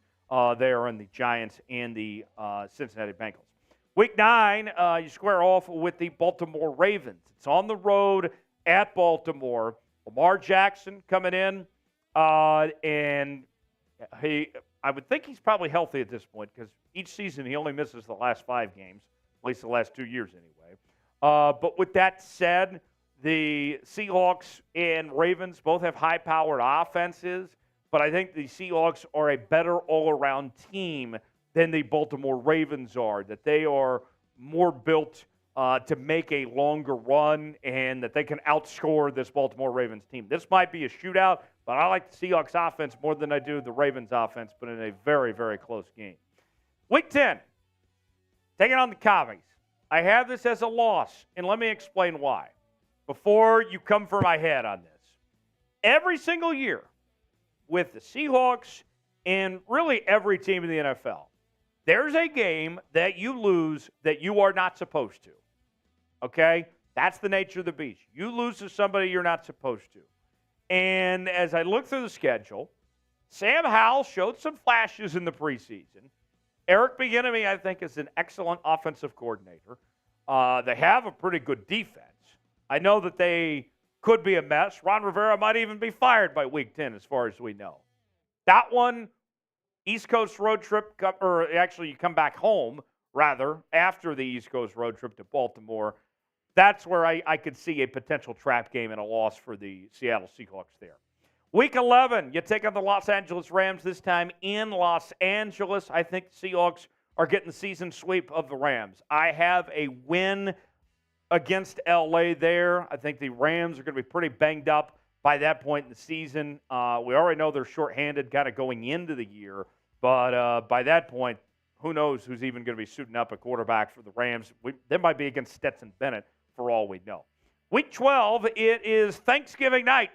there in the Giants and the Cincinnati Bengals. Week 9, you square off with the Baltimore Ravens. It's on the road at Baltimore. Lamar Jackson coming in, and I would think he's probably healthy at this point because each season he only misses the last 5 games, at least the last 2 years anyway. But with that said, the Seahawks and Ravens both have high-powered offenses, but I think the Seahawks are a better all-around team than the Baltimore Ravens are, that they are more built to make a longer run and that they can outscore this Baltimore Ravens team. This might be a shootout, but I like the Seahawks offense more than I do the Ravens offense, but in a very, very close game. Week 10, taking on the Commies. I have this as a loss, and let me explain why before you come for my head on this. Every single year with the Seahawks and really every team in the NFL, there's a game that you lose that you are not supposed to. Okay? That's the nature of the beast. You lose to somebody you're not supposed to. And as I look through the schedule, Sam Howell showed some flashes in the preseason. Eric Bieniemy, I think, is an excellent offensive coordinator. They have a pretty good defense. I know that they could be a mess. Ron Rivera might even be fired by Week 10 as far as we know. That one, East Coast road trip, or actually you come back home, rather, after the East Coast road trip to Baltimore. That's where I could see a potential trap game and a loss for the Seattle Seahawks there. Week 11, you take on the Los Angeles Rams, this time in Los Angeles. I think the Seahawks are getting the season sweep of the Rams. I have a win against L.A. there. I think the Rams are going to be pretty banged up by that point in the season. We already know they're shorthanded kind of going into the year, but by that point, who knows who's even going to be suiting up a quarterback for the Rams. They might be against Stetson Bennett for all we know. Week 12, it is Thanksgiving night,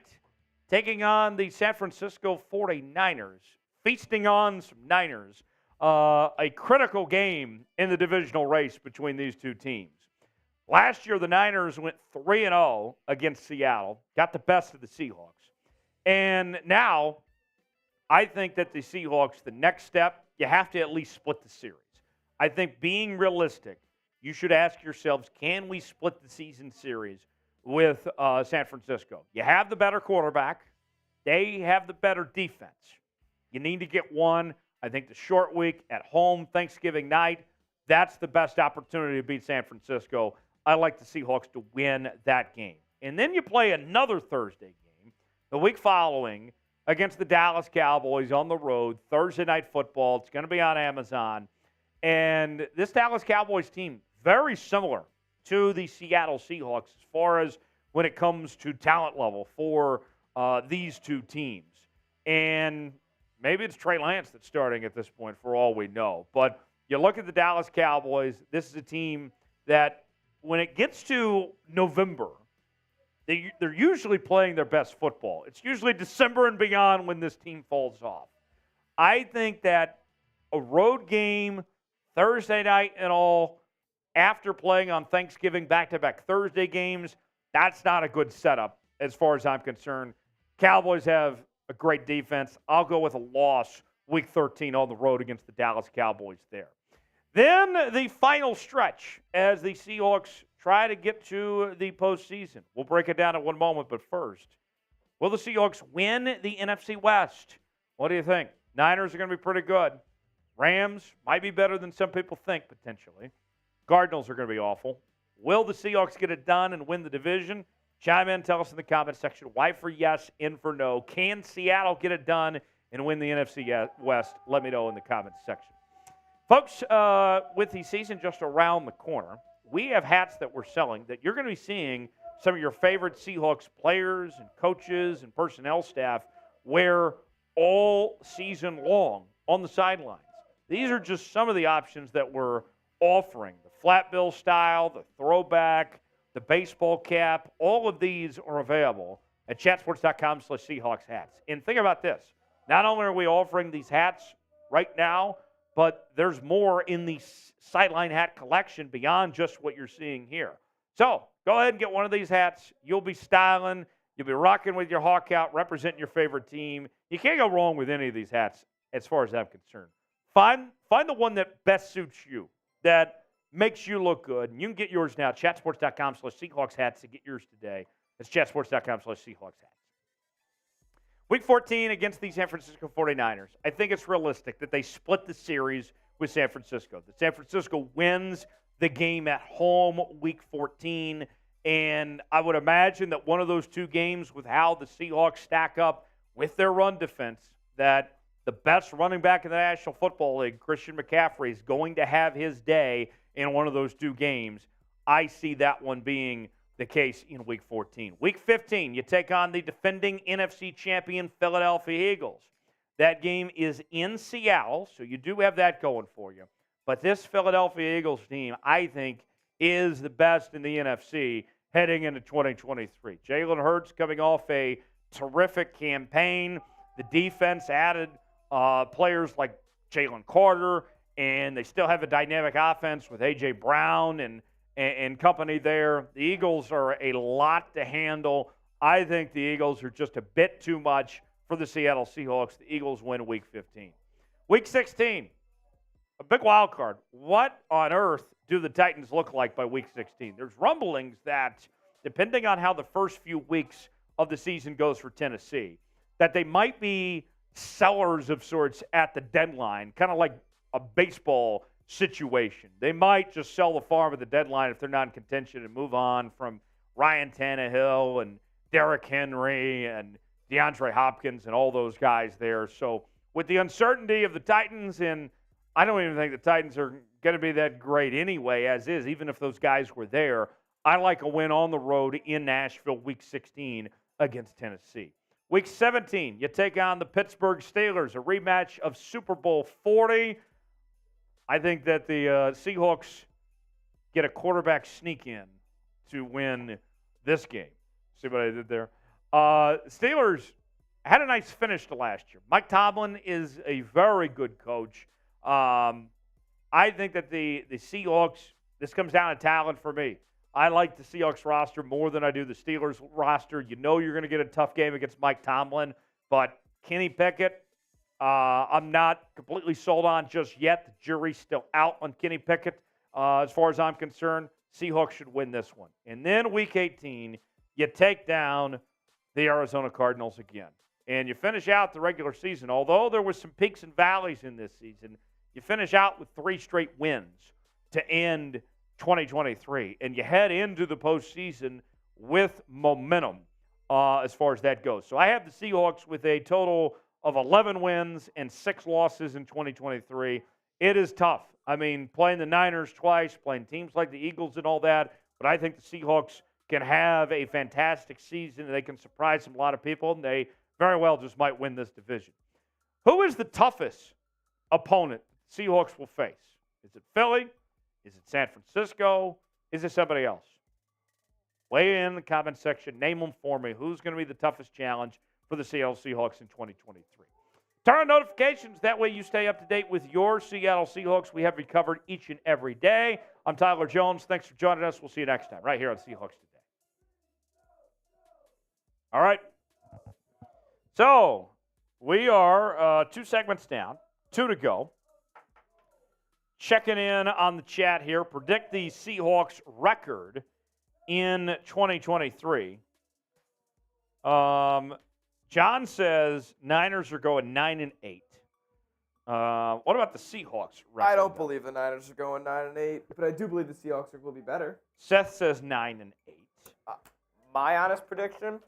taking on the San Francisco 49ers, feasting on some Niners. A critical game in the divisional race between these two teams. Last year, the Niners went 3-0 against Seattle, got the best of the Seahawks. And now, I think that the Seahawks, the next step, you have to at least split the series. I think being realistic, you should ask yourselves, can we split the season series with San Francisco? You have the better quarterback. They have the better defense. You need to get one. I think the short week at home, Thanksgiving night, that's the best opportunity to beat San Francisco. I like the Seahawks to win that game. And then you play another Thursday game the week following against the Dallas Cowboys on the road, Thursday Night Football. It's going to be on Amazon. And this Dallas Cowboys team, very similar to the Seattle Seahawks as far as when it comes to talent level for these two teams. And maybe it's Trey Lance that's starting at this point for all we know. But you look at the Dallas Cowboys, this is a team that when it gets to November, they're usually playing their best football. It's usually December and beyond when this team falls off. I think that a road game, Thursday night and all, after playing on Thanksgiving back-to-back Thursday games, that's not a good setup as far as I'm concerned. Cowboys have a great defense. I'll go with a loss week 13 on the road against the Dallas Cowboys there. Then the final stretch as the Seahawks try to get to the postseason. We'll break it down in one moment, but first, will the Seahawks win the NFC West? What do you think? Niners are going to be pretty good. Rams might be better than some people think, potentially. Cardinals are going to be awful. Will the Seahawks get it done and win the division? Chime in, tell us in the comments section why for yes, in for no. Can Seattle get it done and win the NFC West? Let me know in the comments section. Folks, with the season just around the corner, we have hats that we're selling that you're going to be seeing some of your favorite Seahawks players and coaches and personnel staff wear all season long on the sidelines. These are just some of the options that we're offering. The flat bill style, the throwback, the baseball cap, all of these are available at chatsports.com/Seahawks hats. And think about this. Not only are we offering these hats right now, but there's more in the sideline hat collection beyond just what you're seeing here. So go ahead and get one of these hats. You'll be styling. You'll be rocking with your hawk out, representing your favorite team. You can't go wrong with any of these hats as far as I'm concerned. Find the one that best suits you, that makes you look good. And you can get yours now at chatsports.com/Seahawks hats to get yours today. That's chatsports.com/Seahawks hats. Week 14 against the San Francisco 49ers. I think it's realistic that they split the series with San Francisco. That San Francisco wins the game at home week 14. And I would imagine that one of those two games, with how the Seahawks stack up with their run defense, that the best running back in the National Football League, Christian McCaffrey, is going to have his day in one of those two games. I see that one being the case in Week 14. Week 15, you take on the defending NFC champion Philadelphia Eagles. That game is in Seattle, so you do have that going for you. But this Philadelphia Eagles team, I think, is the best in the NFC heading into 2023. Jalen Hurts coming off a terrific campaign. The defense added players like Jalen Carter, and they still have a dynamic offense with A.J. Brown and company there. The Eagles are a lot to handle. I think the Eagles are just a bit too much for the Seattle Seahawks. The Eagles win Week 15. Week 16, a big wild card. What on earth do the Titans look like by Week 16? There's rumblings that, depending on how the first few weeks of the season goes for Tennessee, that they might be sellers of sorts at the deadline, kind of like a baseball situation. They might just sell the farm at the deadline if they're not in contention and move on from Ryan Tannehill and Derrick Henry and DeAndre Hopkins and all those guys there. So with the uncertainty of the Titans, and I don't even think the Titans are going to be that great anyway, as is, even if those guys were there, I like a win on the road in Nashville Week 16 against Tennessee. Week 17, you take on the Pittsburgh Steelers, a rematch of Super Bowl 40. I think that the Seahawks get a quarterback sneak in to win this game. See what I did there? Steelers had a nice finish to last year. Mike Tomlin is a very good coach. I think that the Seahawks, this comes down to talent for me. I like the Seahawks roster more than I do the Steelers roster. You know you're going to get a tough game against Mike Tomlin, but Kenny Pickett, I'm not completely sold on just yet. The jury's still out on Kenny Pickett. As far as I'm concerned, Seahawks should win this one. And then Week 18, you take down the Arizona Cardinals again. And you finish out the regular season. Although there was some peaks and valleys in this season, you finish out with 3 straight wins to end 2023. And you head into the postseason with momentum as far as that goes. So I have the Seahawks with a total of 11 wins and 6 losses in 2023. It is tough. I mean, playing the Niners twice, playing teams like the Eagles and all that, but I think the Seahawks can have a fantastic season. They can surprise a lot of people, and they very well just might win this division. Who is the toughest opponent the Seahawks will face? Is it Philly? Is it San Francisco? Is it somebody else? Weigh in the comment section. Name them for me. Who's going to be the toughest challenge for the Seattle Seahawks in 2023? Turn on notifications. That way you stay up to date with your Seattle Seahawks. We have you covered each and every day. I'm Tyler Jones. Thanks for joining us. We'll see you next time right here on Seahawks Today. All right. So we are 2 segments down, 2 to go. Checking in on the chat here. Predict the Seahawks record in 2023. John says Niners are going 9-8. What about the Seahawks record? I don't believe the Niners are going 9-8, but I do believe the Seahawks will be better. Seth says 9-8. my honest prediction,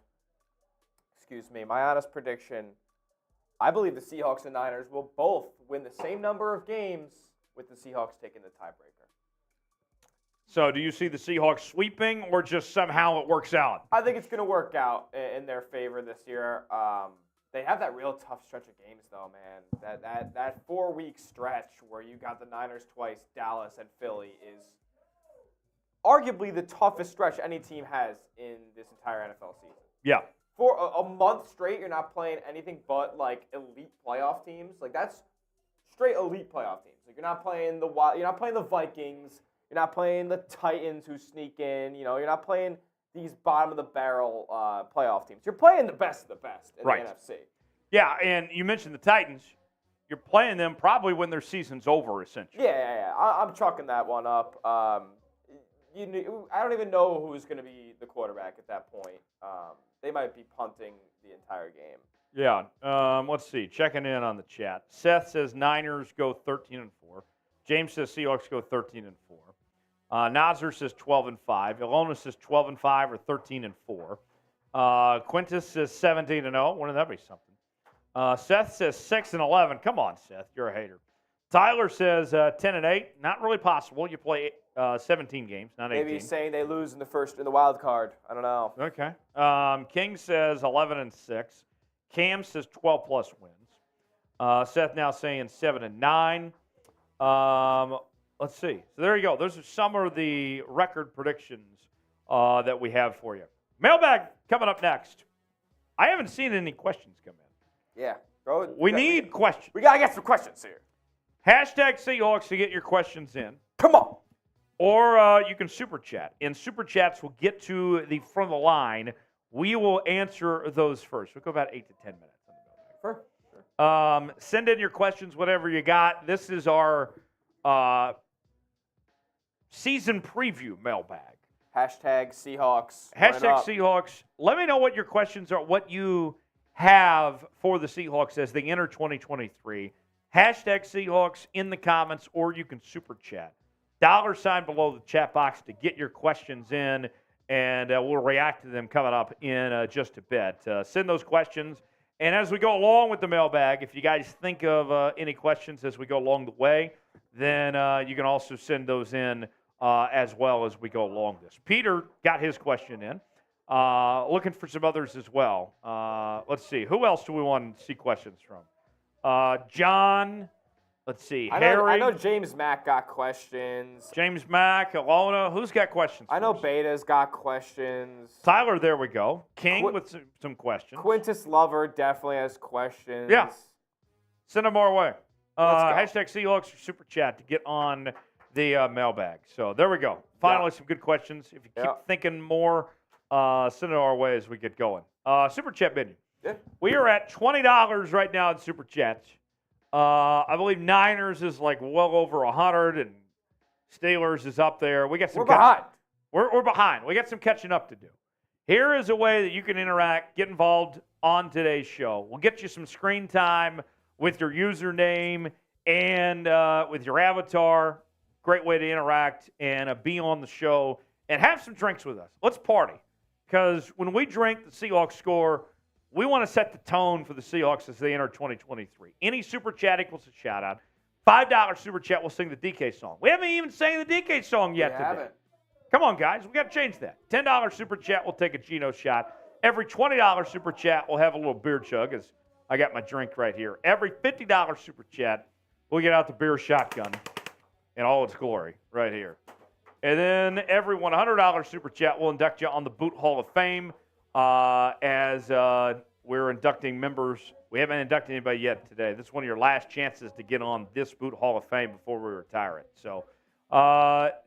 I believe the Seahawks and Niners will both win the same number of games with the Seahawks taking the tiebreaker. So do you see the Seahawks sweeping or just somehow it works out? I think it's going to work out in their favor this year. They have that real tough stretch of games, though, man. That 4-week stretch where you got the Niners twice, Dallas, and Philly is arguably the toughest stretch any team has in this entire NFL season. Yeah. For a month straight, you're not playing anything but like elite playoff teams. Like that's straight elite playoff teams. Like you're not playing the Vikings. You're not playing the Titans who sneak in. You're not playing these bottom of the barrel playoff teams. You're playing the best of the best in the NFC. Yeah, and you mentioned the Titans. You're playing them probably when their season's over, essentially. Yeah. I'm chalking that one up. I don't even know who's going to be the quarterback at that point. They might be punting the entire game. Yeah. Let's see. Checking in on the chat. Seth says Niners go 13-4. James says Seahawks go 13-4. Nazir says 12-5. Ilona says 12-5 or 13-4. Quintus says 17-0. Wouldn't that be something? Seth says 6-11. Come on, Seth. You're a hater. Tyler says 10-8. Not really possible. You play 17 games, not 18. Maybe he's saying they lose in the wild card. I don't know. Okay. King says 11-6. Cam says 12+ wins. Seth now saying 7-9. Let's see. So there you go. Those are some of the record predictions that we have for you. Mailbag coming up next. I haven't seen any questions come in. Yeah. We need questions. We got to get some questions here. Hashtag Seahawks to get your questions in. Come on. Or you can super chat. And super chats will get to the front of the line. We will answer those first. We'll go about 8 to 10 minutes on the mailbag. Sure. Send in your questions, whatever you got. This is our season preview mailbag. Hashtag Seahawks. Hashtag Seahawks. Let me know what your questions are, what you have for the Seahawks as they enter 2023. Hashtag Seahawks in the comments, or you can super chat. $sign below the chat box to get your questions in, and we'll react to them coming up in just a bit. Send those questions. And as we go along with the mailbag, if you guys think of any questions as we go along the way, then you can also send those in as well as we go along this. Peter got his question in. Looking for some others as well. Let's see. Who else do we want to see questions from? John. Let's see. Harry. I know James Mack got questions. James Mack, Alona. Who's got questions? I know Beta's got questions. Tyler, there we go. King with some questions. Quintus Lover definitely has questions. Yeah. Send them our way. Let's go. Hashtag Seahawks or Super Chat to get on the mailbag. So there we go. Finally, some good questions. If you keep thinking more, send it our way as we get going. Super Chat menu. Yeah. We are at $20 right now in Super Chats. I believe Niners is like well over 100, and Steelers is up there. We got some. We're behind. We're behind. We got some catching up to do. Here is a way that you can interact, get involved on today's show. We'll get you some screen time with your username and with your avatar. Great way to interact and be on the show and have some drinks with us. Let's party, because when we drink, the Seahawks score. We want to set the tone for the Seahawks as they enter 2023. Any super chat equals a shout-out. $5 super chat will sing the DK song. We haven't even sang the DK song yet today. Haven't. Come on, guys. We got to change that. $10 super chat will take a Geno shot. Every $20 super chat will have a little beer chug, as I got my drink right here. Every $50 super chat, we'll get out the beer shotgun in all its glory right here. And then every $100 super chat will induct you on the Boot Hall of Fame. As we're inducting members. We haven't inducted anybody yet today. This is one of your last chances to get on this Boot Hall of Fame before we retire it. So,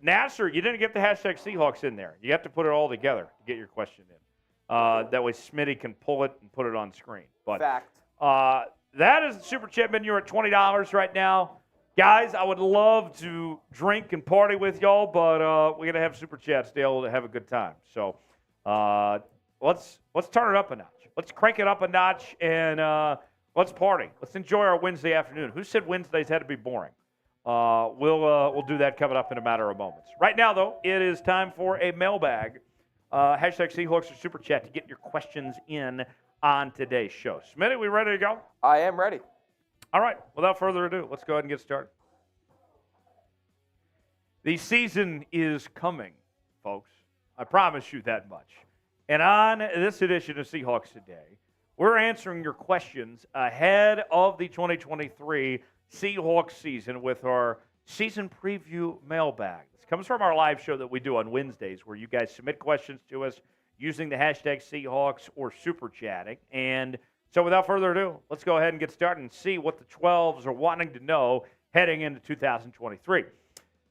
Nasser, you didn't get the hashtag Seahawks in there. You have to put it all together to get your question in. That way Smitty can pull it and put it on screen. But Fact. That is the Super Chat menu. You're at $20 right now. Guys, I would love to drink and party with y'all, but we're going to have Super Chats to be able to have a good time. So, Let's turn it up a notch. Let's crank it up a notch and let's party. Let's enjoy our Wednesday afternoon. Who said Wednesdays had to be boring? We'll do that coming up in a matter of moments. Right now, though, it is time for a mailbag. Hashtag Seahawks or Super Chat to get your questions in on today's show. Smitty, we ready to go? I am ready. All right. Without further ado, let's go ahead and get started. The season is coming, folks. I promise you that much. And on this edition of Seahawks Today, we're answering your questions ahead of the 2023 Seahawks season with our season preview mailbag. This comes from our live show that we do on Wednesdays where you guys submit questions to us using the hashtag Seahawks or Super Chatting. And so without further ado, let's go ahead and get started and see what the 12s are wanting to know heading into 2023.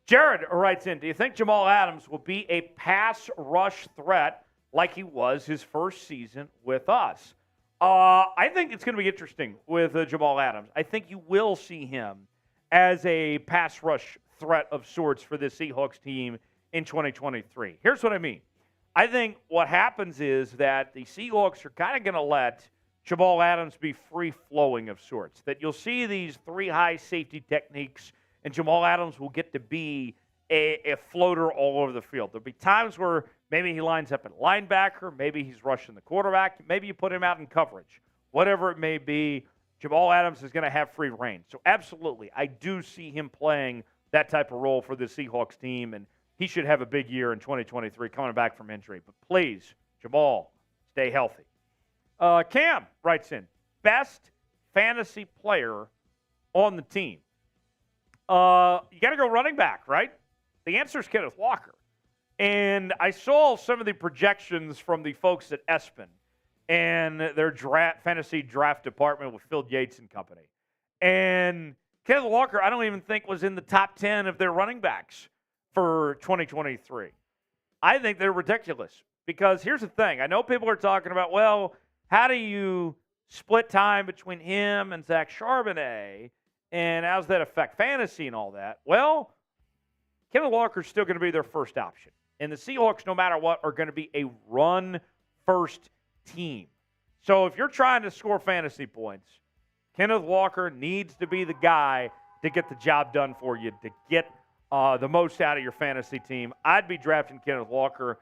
Jared writes in, do you think Jamal Adams will be a pass rush threat like he was his first season with us? I think it's going to be interesting with Jamal Adams. I think you will see him as a pass rush threat of sorts for this Seahawks team in 2023. Here's what I mean. I think what happens is that the Seahawks are kind of going to let Jamal Adams be free-flowing of sorts, that you'll see these three high safety techniques and Jamal Adams will get to be a floater all over the field. There'll be times where maybe he lines up at linebacker, maybe he's rushing the quarterback, maybe you put him out in coverage. Whatever it may be, Jamal Adams is going to have free reign. So absolutely, I do see him playing that type of role for the Seahawks team, and he should have a big year in 2023 coming back from injury. But please, Jamal, stay healthy. Cam writes in, best fantasy player on the team. You got to go running back, right? The answer is Kenneth Walker. And I saw some of the projections from the folks at Espen and their fantasy draft department with Phil Yates and company. And Kenneth Walker, I don't even think was in the top 10 of their running backs for 2023. I think they're ridiculous because here's the thing. I know people are talking about, well, how do you split time between him and Zach Charbonnet? And how does that affect fantasy and all that? Well, Kenneth Walker's still going to be their first option. And the Seahawks, no matter what, are going to be a run-first team. So if you're trying to score fantasy points, Kenneth Walker needs to be the guy to get the job done for you, to get the most out of your fantasy team. I'd be drafting Kenneth Walker.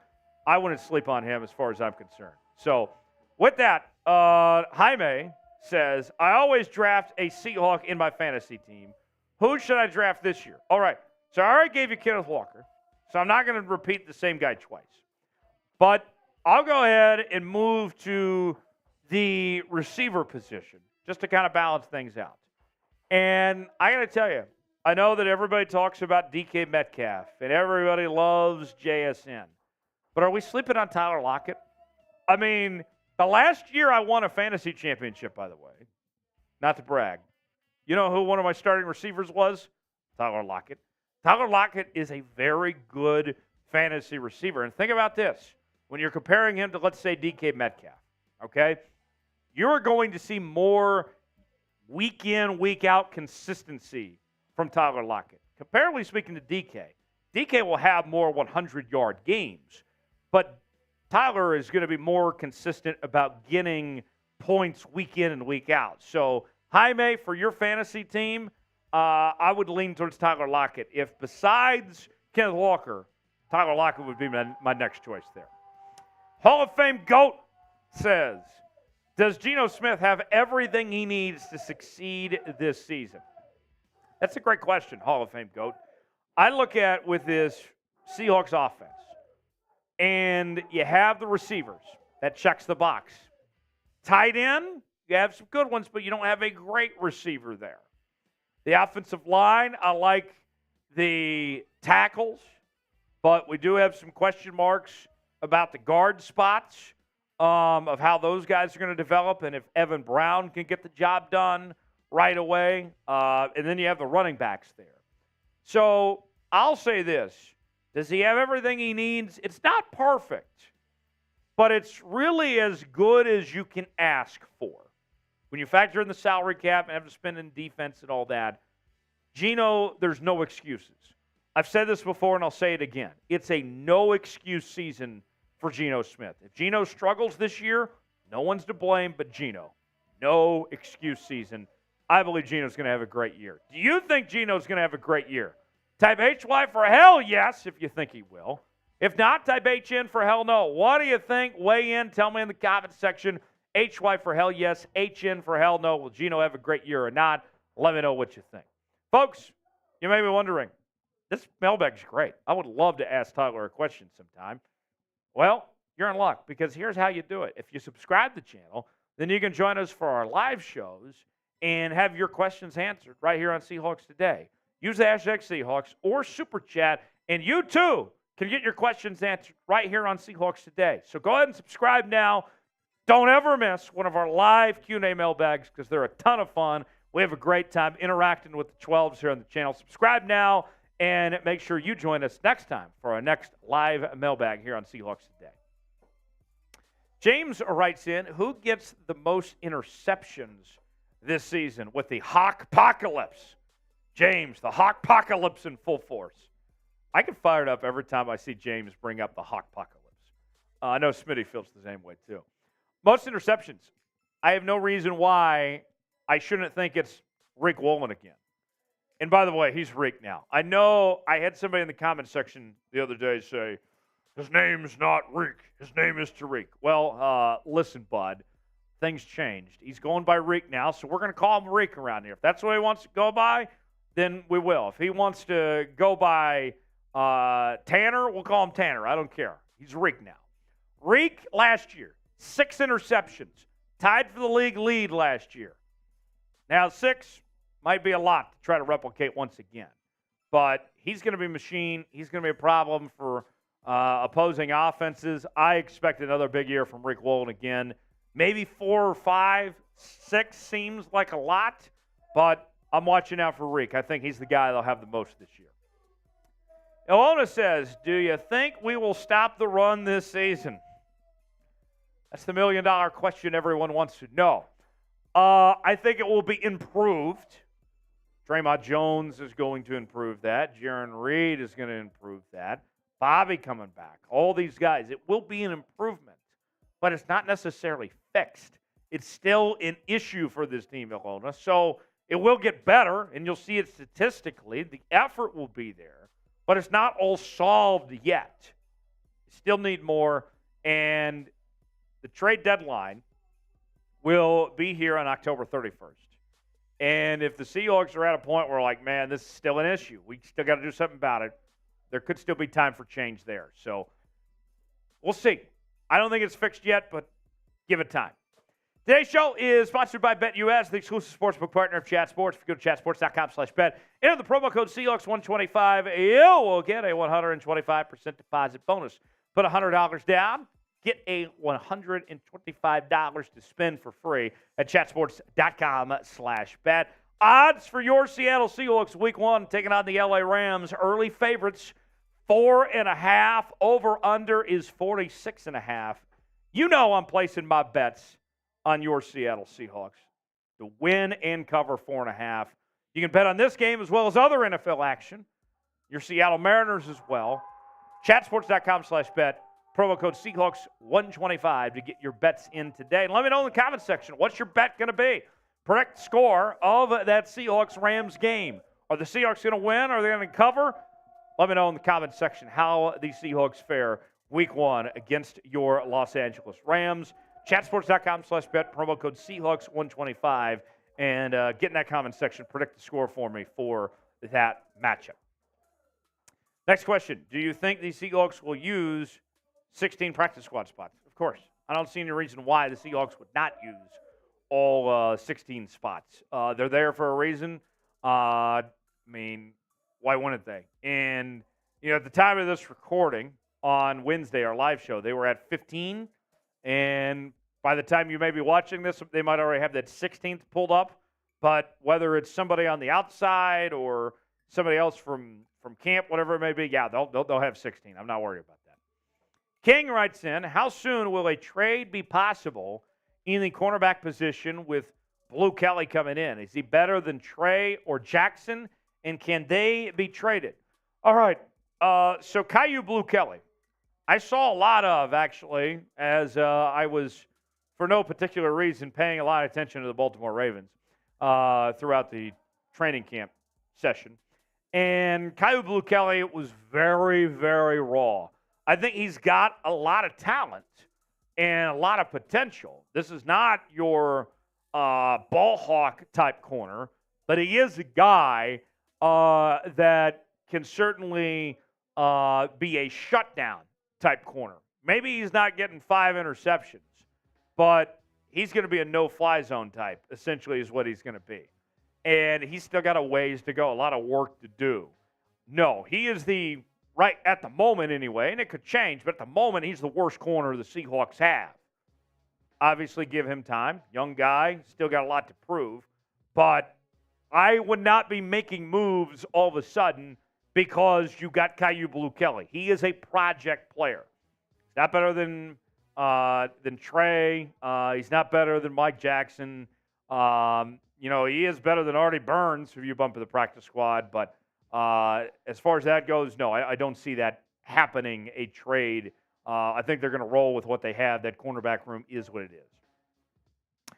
I wouldn't sleep on him as far as I'm concerned. So with that, Jaime says, I always draft a Seahawk in my fantasy team. Who should I draft this year? All right. So I already gave you Kenneth Walker, so I'm not going to repeat the same guy twice. But I'll go ahead and move to the receiver position just to kind of balance things out. And I got to tell you, I know that everybody talks about DK Metcalf and everybody loves JSN. But are we sleeping on Tyler Lockett? I mean, the last year I won a fantasy championship, by the way, not to brag. You know who one of my starting receivers was? Tyler Lockett. Tyler Lockett is a very good fantasy receiver. And think about this. When you're comparing him to, let's say, DK Metcalf, okay, you're going to see more week in, week out consistency from Tyler Lockett. Comparatively speaking to DK, DK will have more 100-yard games, but Tyler is going to be more consistent about getting points week in and week out. So, Jaime, for your fantasy team, I would lean towards Tyler Lockett. If besides Kenneth Walker, Tyler Lockett would be my next choice there. Hall of Fame GOAT says, does Geno Smith have everything he needs to succeed this season? That's a great question, Hall of Fame GOAT. I look at with this Seahawks offense, and you have the receivers. That checks the box. Tight end, you have some good ones, but you don't have a great receiver there. The offensive line, I like the tackles, but we do have some question marks about the guard spots of how those guys are going to develop and if Evan Brown can get the job done right away. And then you have the running backs there. So I'll say this. Does he have everything he needs? It's not perfect, but it's really as good as you can ask for. When you factor in the salary cap and have to spend in defense and all that, Geno, there's no excuses. I've said this before and I'll say it again. It's a no-excuse season for Geno Smith. If Geno struggles this year, no one's to blame but Geno. No excuse season. I believe Geno's going to have a great year. Do you think Geno's going to have a great year? Type HY for hell, yes, if you think he will. If not, type H in for hell no. What do you think? Weigh in. Tell me in the comments section. HY for hell yes. HN for hell no. Will Gino have a great year or not? Let me know what you think. Folks, you may be wondering, this mailbag is great. I would love to ask Tyler a question sometime. Well, you're in luck because here's how you do it. If you subscribe to the channel, then you can join us for our live shows and have your questions answered right here on Seahawks Today. Use the hashtag Seahawks or Super Chat, and you too can get your questions answered right here on Seahawks Today. So go ahead and subscribe now. Don't ever miss one of our live Q&A mailbags because they're a ton of fun. We have a great time interacting with the 12s here on the channel. Subscribe now and make sure you join us next time for our next live mailbag here on Seahawks Today. James writes in, who gets the most interceptions this season with the Hawk-pocalypse? James, the Hawk-pocalypse in full force. I get fired up every time I see James bring up the Hawk-pocalypse. I know Smitty feels the same way too. Most interceptions. I have no reason why I shouldn't think it's Rick Woolen again. And by the way, he's Rick now. I know I had somebody in the comment section the other day say, his name's not Rick. His name is Tariq. Well, listen, bud. Things changed. He's going by Rick now, so we're going to call him Rick around here. If that's what he wants to go by, then we will. If he wants to go by Tanner, we'll call him Tanner. I don't care. He's Rick now. Rick last year, 6 interceptions. Tied for the league lead last year. Now 6 might be a lot to try to replicate once again. But he's going to be a machine. He's going to be a problem for opposing offenses. I expect another big year from Rick Woolen again. Maybe 4 or 5, 6 seems like a lot, but I'm watching out for Rick. I think he's the guy that'll have the most this year. Ilona says, do you think we will stop the run this season? That's the million-dollar question everyone wants to know. I think it will be improved. Draymond Jones is going to improve that. Jaron Reed is going to improve that. Bobby coming back. All these guys. It will be an improvement, but it's not necessarily fixed. It's still an issue for this team, Ilona. So it will get better, and you'll see it statistically. The effort will be there, but it's not all solved yet. You still need more, and the trade deadline will be here on October 31st. And if the Seahawks are at a point where, like, man, this is still an issue, we still got to do something about it, there could still be time for change there. So we'll see. I don't think it's fixed yet, but give it time. Today's show is sponsored by BetUS, the exclusive sportsbook partner of Chat Sports. If you go to chatsports.com/bet, enter the promo code Seahawks125, you will get a 125% deposit bonus. Put $100 down, get a $125 to spend for free at chatsports.com/bet. Odds for your Seattle Seahawks Week 1 taking on the LA Rams. Early favorites, 4.5. Over-under is 46.5. You know I'm placing my bets on your Seattle Seahawks to win and cover 4.5. You can bet on this game as well as other NFL action. Your Seattle Mariners as well. Chatsports.com/bet. Promo code Seahawks125 to get your bets in today. And let me know in the comments section, what's your bet going to be? Correct score of that Seahawks-Rams game. Are the Seahawks going to win? Are they going to cover? Let me know in the comments section how the Seahawks fare Week 1 against your Los Angeles Rams. Chatsports.com/bet, promo code Seahawks125, and get in that comment section. Predict the score for me for that matchup. Next question. Do you think the Seahawks will use 16 practice squad spots? Of course. I don't see any reason why the Seahawks would not use all 16 spots. They're there for a reason. I mean, why wouldn't they? And, you know, at the time of this recording on Wednesday, our live show, they were at 15. And by the time you may be watching this, they might already have that 16th pulled up. But whether it's somebody on the outside or somebody else from camp, whatever it may be, yeah, they'll have 16. I'm not worried about that. King writes in, how soon will a trade be possible in the cornerback position with Blue Kelly coming in? Is he better than Trey or Jackson? And can they be traded? All right, so Caillou Blue Kelly, I saw a lot of, actually, as I was, for no particular reason, paying a lot of attention to the Baltimore Ravens throughout the training camp session. And Caillou Blue Kelly was very, very raw I think he's got a lot of talent and a lot of potential. This is not your ball hawk type corner, but he is a guy that can certainly be a shutdown type corner. Maybe he's not getting 5 interceptions, but he's going to be a no-fly zone type, essentially, is what he's going to be. And he's still got a ways to go, a lot of work to do. No, he is right at the moment anyway, and it could change, but at the moment, he's the worst corner the Seahawks have. Obviously, give him time. Young guy, still got a lot to prove. But I would not be making moves all of a sudden because you got Caillou Blue-Kelly. He is a project player. He's not better than Trey. He's not better than Mike Jackson. He is better than Artie Burns, who you bump to the practice squad. But as far as that goes, no, I don't see that happening, a trade. I think they're going to roll with what they have. That cornerback room is what it is.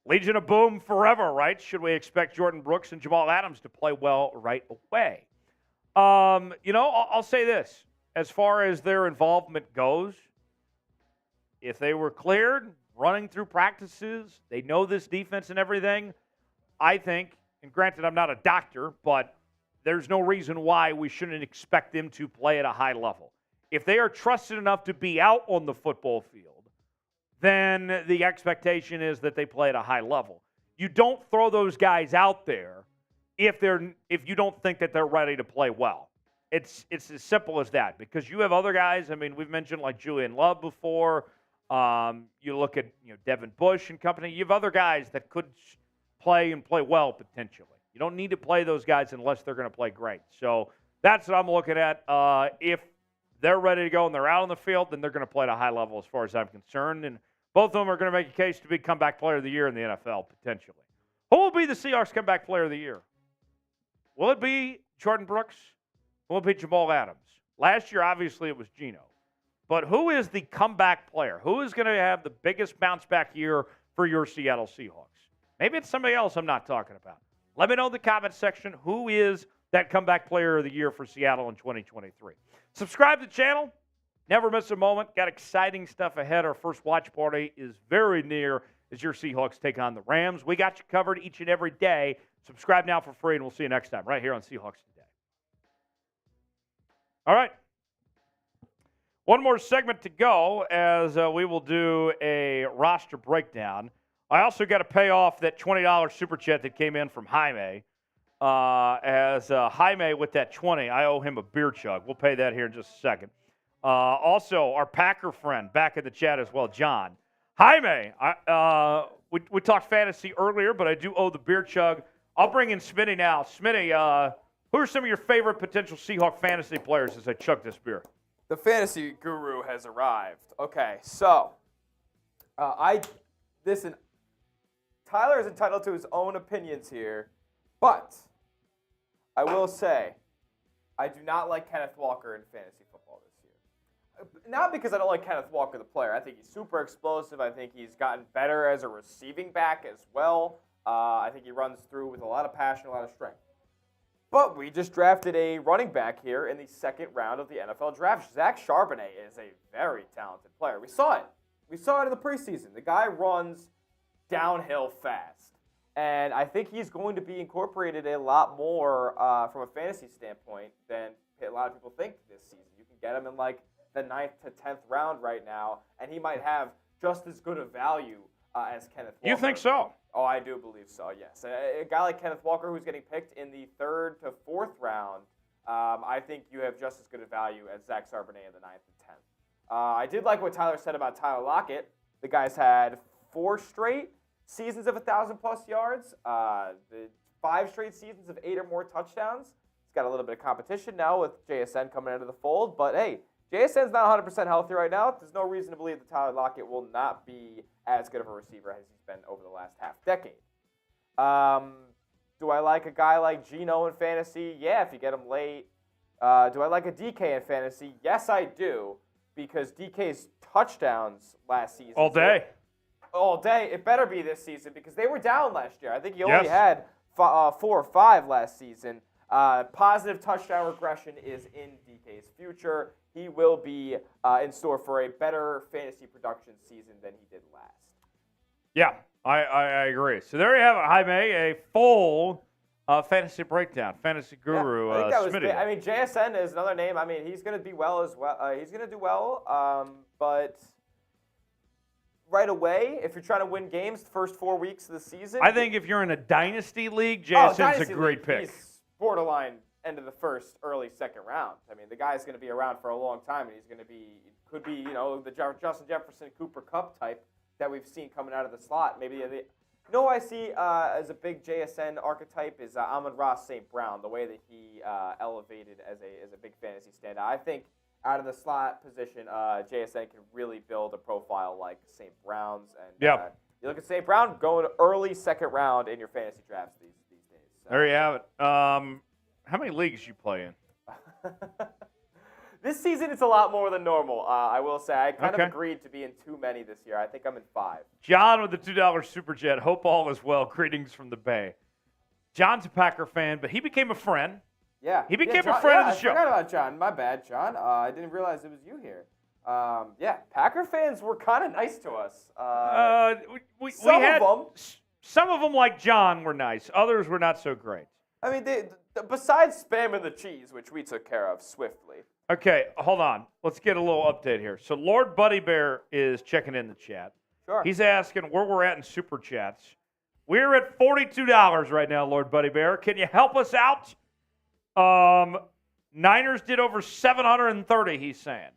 Legion of Boom forever, right? Should we expect Jordan Brooks and Jamal Adams to play well right away? I'll say this. As far as their involvement goes, if they were cleared, running through practices, they know this defense and everything, I think, and granted I'm not a doctor, but there's no reason why we shouldn't expect them to play at a high level. If they are trusted enough to be out on the football field, then the expectation is that they play at a high level. You don't throw those guys out there if you don't think that they're ready to play well. It's as simple as that, because you have other guys. I mean, we've mentioned like Julian Love before. You look at Devin Bush and company. You have other guys that could play and play well potentially. You don't need to play those guys unless they're going to play great. So that's what I'm looking at. If they're ready to go and they're out on the field, then they're going to play at a high level as far as I'm concerned. And both of them are going to make a case to be comeback player of the year in the NFL, potentially. Who will be the Seahawks comeback player of the year? Will it be Jordan Brooks? Will it be Jamal Adams? Last year, obviously, it was Geno. But who is the comeback player? Who is going to have the biggest bounce-back year for your Seattle Seahawks? Maybe it's somebody else I'm not talking about. Let me know in the comment section who is that comeback player of the year for Seattle in 2023. Subscribe to the channel. Never miss a moment. Got exciting stuff ahead. Our first watch party is very near as your Seahawks take on the Rams. We got you covered each and every day. Subscribe now for free, and we'll see you next time right here on Seahawks Today. All right. One more segment to go as we will do a roster breakdown. I also got to pay off that $20 super chat that came in from Jaime. Jaime with that 20, I owe him a beer chug. We'll pay that here in just a second. Also, our Packer friend back in the chat as well, John. Jaime, we talked fantasy earlier, but I do owe the beer chug. I'll bring in Smitty now. Smitty, who are some of your favorite potential Seahawk fantasy players as I chug this beer? The fantasy guru has arrived. Okay, so listen. Tyler is entitled to his own opinions here, but I will say I do not like Kenneth Walker in fantasy football this year. Not because I don't like Kenneth Walker, the player. I think he's super explosive. I think he's gotten better as a receiving back as well. I think he runs through with a lot of passion, a lot of strength. But we just drafted a running back here in the second round of the NFL draft. Zach Charbonnet is a very talented player. We saw it. We saw it in the preseason. The guy runs downhill fast. And I think he's going to be incorporated a lot more from a fantasy standpoint than a lot of people think this season. You can get him in like the 9th to 10th round right now, and he might have just as good a value as Kenneth Walker. You think so? Oh, I do believe so, yes. A guy like Kenneth Walker who's getting picked in the 3rd to 4th round, I think you have just as good a value as Zach Charbonnet in the 9th and 10th. I did like what Tyler said about Tyler Lockett. The guy's had 4 straight seasons of 1,000-plus yards, the 5 straight seasons of 8 or more touchdowns. He's got a little bit of competition now with JSN coming into the fold, but hey, JSN's not 100% healthy right now. There's no reason to believe that Tyler Lockett will not be as good of a receiver as he's been over the last half decade. Do I like a guy like Geno in fantasy? Yeah, if you get him late. Do I like a DK in fantasy? Yes, I do, because DK's touchdowns last season. All day. All day. It better be this season because they were down last year. I think he only had 4 or 5 last season. Positive touchdown regression is in DK's future. he will be in store for a better fantasy production season than he did last. Yeah, I agree. So there you have it, Jaime, a full fantasy breakdown, fantasy guru. I think that was Smitty. I mean, JSN is another name. I mean, he's going to be well as well. He's going to do well, but right away, if you're trying to win games the first 4 weeks of the season, I think if you're in a dynasty league, JSN's a great pick. He's borderline end of the first, early second round. I mean, the guy's going to be around for a long time, and he's going to be could be the Justin Jefferson, Cooper Kupp type that we've seen coming out of the slot. Maybe I see as a big JSN archetype is Amon-Ra St. Brown, the way that he elevated as a big fantasy standout. I think out of the slot position, JSN can really build a profile like St. Brown's. And you look at St. Brown going early second round in your fantasy drafts these days. So. There you have it. How many leagues you play in? This season, it's a lot more than normal. I will say I kind of agreed to be in too many this year. I think I'm in 5. John with the $2 super chat. Hope all is well. Greetings from the Bay. John's a Packer fan, but he became a friend. Yeah. He became John, a friend of the I show. forgot about John. My bad, John. I didn't realize it was you here. Packer fans were kind of nice to us. Some of them, like John, were nice. Others were not so great. I mean, besides spamming the cheese, which we took care of swiftly. Okay, hold on. Let's get a little update here. So Lord Buddy Bear is checking in the chat. Sure. He's asking where we're at in super chats. We're at $42 right now, Lord Buddy Bear. Can you help us out? Niners did over 730, he's saying.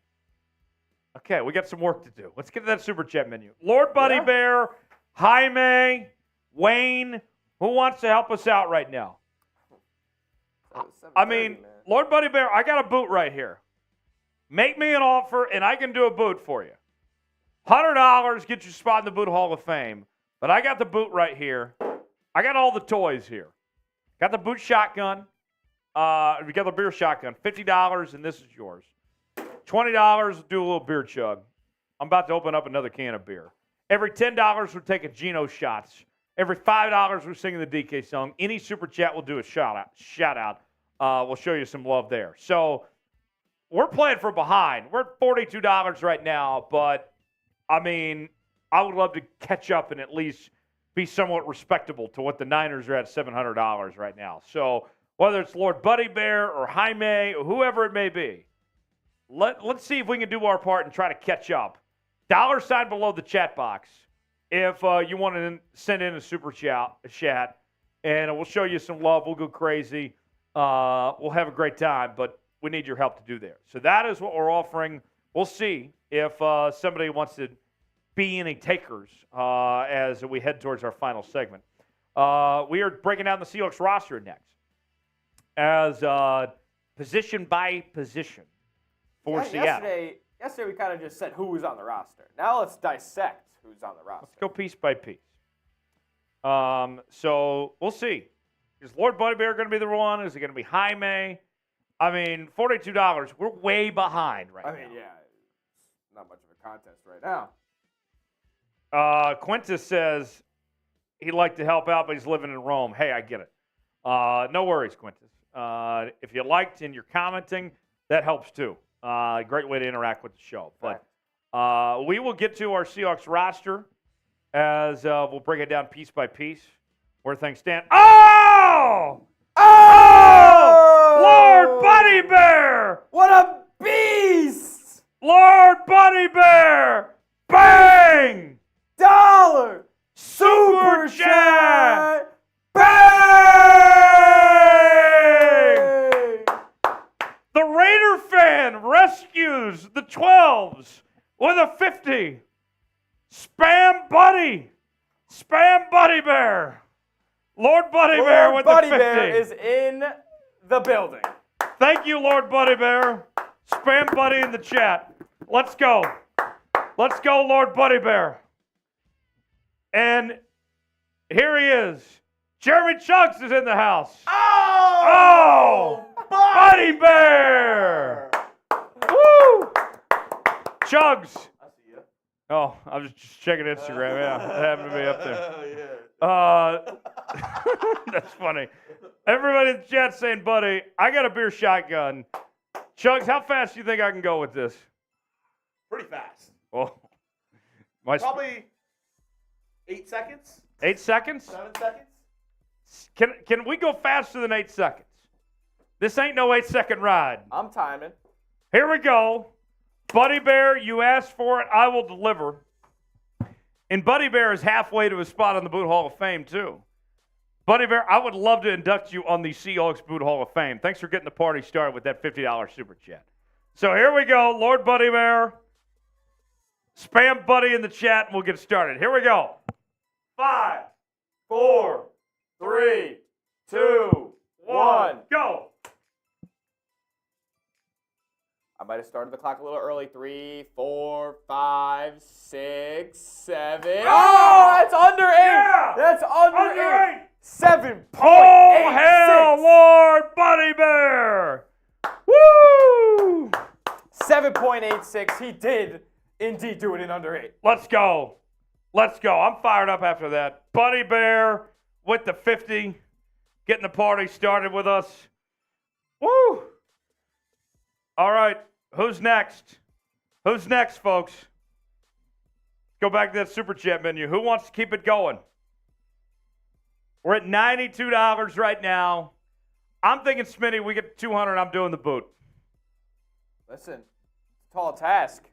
Okay, we got some work to do. Let's get to that super chat menu. Lord Buddy Bear, Jaime, Wayne, who wants to help us out right now? I mean, Lord Buddy Bear, I got a boot right here. Make me an offer, and I can do a boot for you. $100 gets you a spot in the Boot Hall of Fame. But I got the boot right here. I got all the toys here. Got the boot shotgun. We got the beer shotgun. $50, and this is yours. $20, do a little beer chug. I'm about to open up another can of beer. Every $10, we're taking Geno shots. Every $5, we're singing the DK song. Any super chat will do a shout out. We'll show you some love there. So we're playing for behind. We're at $42 right now, but, I mean, I would love to catch up and at least be somewhat respectable to what the Niners are at $700 right now. So whether it's Lord Buddy Bear or Jaime or whoever it may be, let's see if we can do our part and try to catch up. $sign below the chat box if you want to send in a super chat, and we'll show you some love. We'll go crazy. We'll have a great time, but we need your help to do there. So that is what we're offering. We'll see if somebody wants to be any takers as we head towards our final segment. We are breaking down the Seahawks roster next as position by position for Seattle. Yesterday we kind of just said who was on the roster. Now let's dissect who's on the roster. Let's go piece by piece. So we'll see. Is Lord Buddy Bear going to be the one? Is it going to be Jaime? I mean, $42. We're way behind right now. I mean, yeah, it's not much of a contest right now. Quintus says he'd like to help out, but he's living in Rome. Hey, I get it. No worries, Quintus. If you liked and you're commenting, that helps too. Great way to interact with the show. But we will get to our Seahawks roster as we'll break it down piece by piece where things stand. Oh! Lord Buddy Bear! What a beast! Lord Buddy Bear! Bang! Dollar! Super chat! Bang! The Raider fan rescues the 12s with a 50. Spam Buddy! Spam Buddy Bear! Lord Buddy Bear with Buddy the 50. Bear is in the building. Thank you, Lord Buddy Bear. Spam Buddy in the chat. Let's go. Let's go, Lord Buddy Bear. And here he is. Jeremy Chugs is in the house. Oh! Buddy Bear! Woo! Chugs. I see you. Oh, I was just checking Instagram. Yeah, it happened to be up there. That's funny. Everybody in the chat saying, Buddy, I got a beer shotgun. Chugs, how fast do you think I can go with this? Pretty fast. Oh, Probably 8 seconds. 8 seconds? 7 seconds. Can we go faster than 8 seconds? This ain't no 8-second ride. I'm timing. Here we go. Buddy Bear, you asked for it. I will deliver. And Buddy Bear is halfway to his spot on the Boot Hall of Fame, too. Buddy Bear, I would love to induct you on the Seahawks Boot Hall of Fame. Thanks for getting the party started with that $50 super chat. So here we go, Lord Buddy Bear. Spam Buddy in the chat, and we'll get started. Here we go. 5, 4, 3, 2, 1. Go. I might have started the clock a little early. 3, 4, 5, 6, 7. Oh, that's under 8. Yeah. That's under 8. 7.86. Oh, hell, Lord Buddy Bear. Woo! 7.86. He did indeed do it in under 8. Let's go. Let's go. I'm fired up after that. Buddy Bear with the 50, getting the party started with us. Woo! All right. Who's next? Who's next, folks? Go back to that Super Chat menu. Who wants to keep it going? We're at $92 right now. I'm thinking, Smitty, we get 200. I'm doing the boot. Listen, tall task.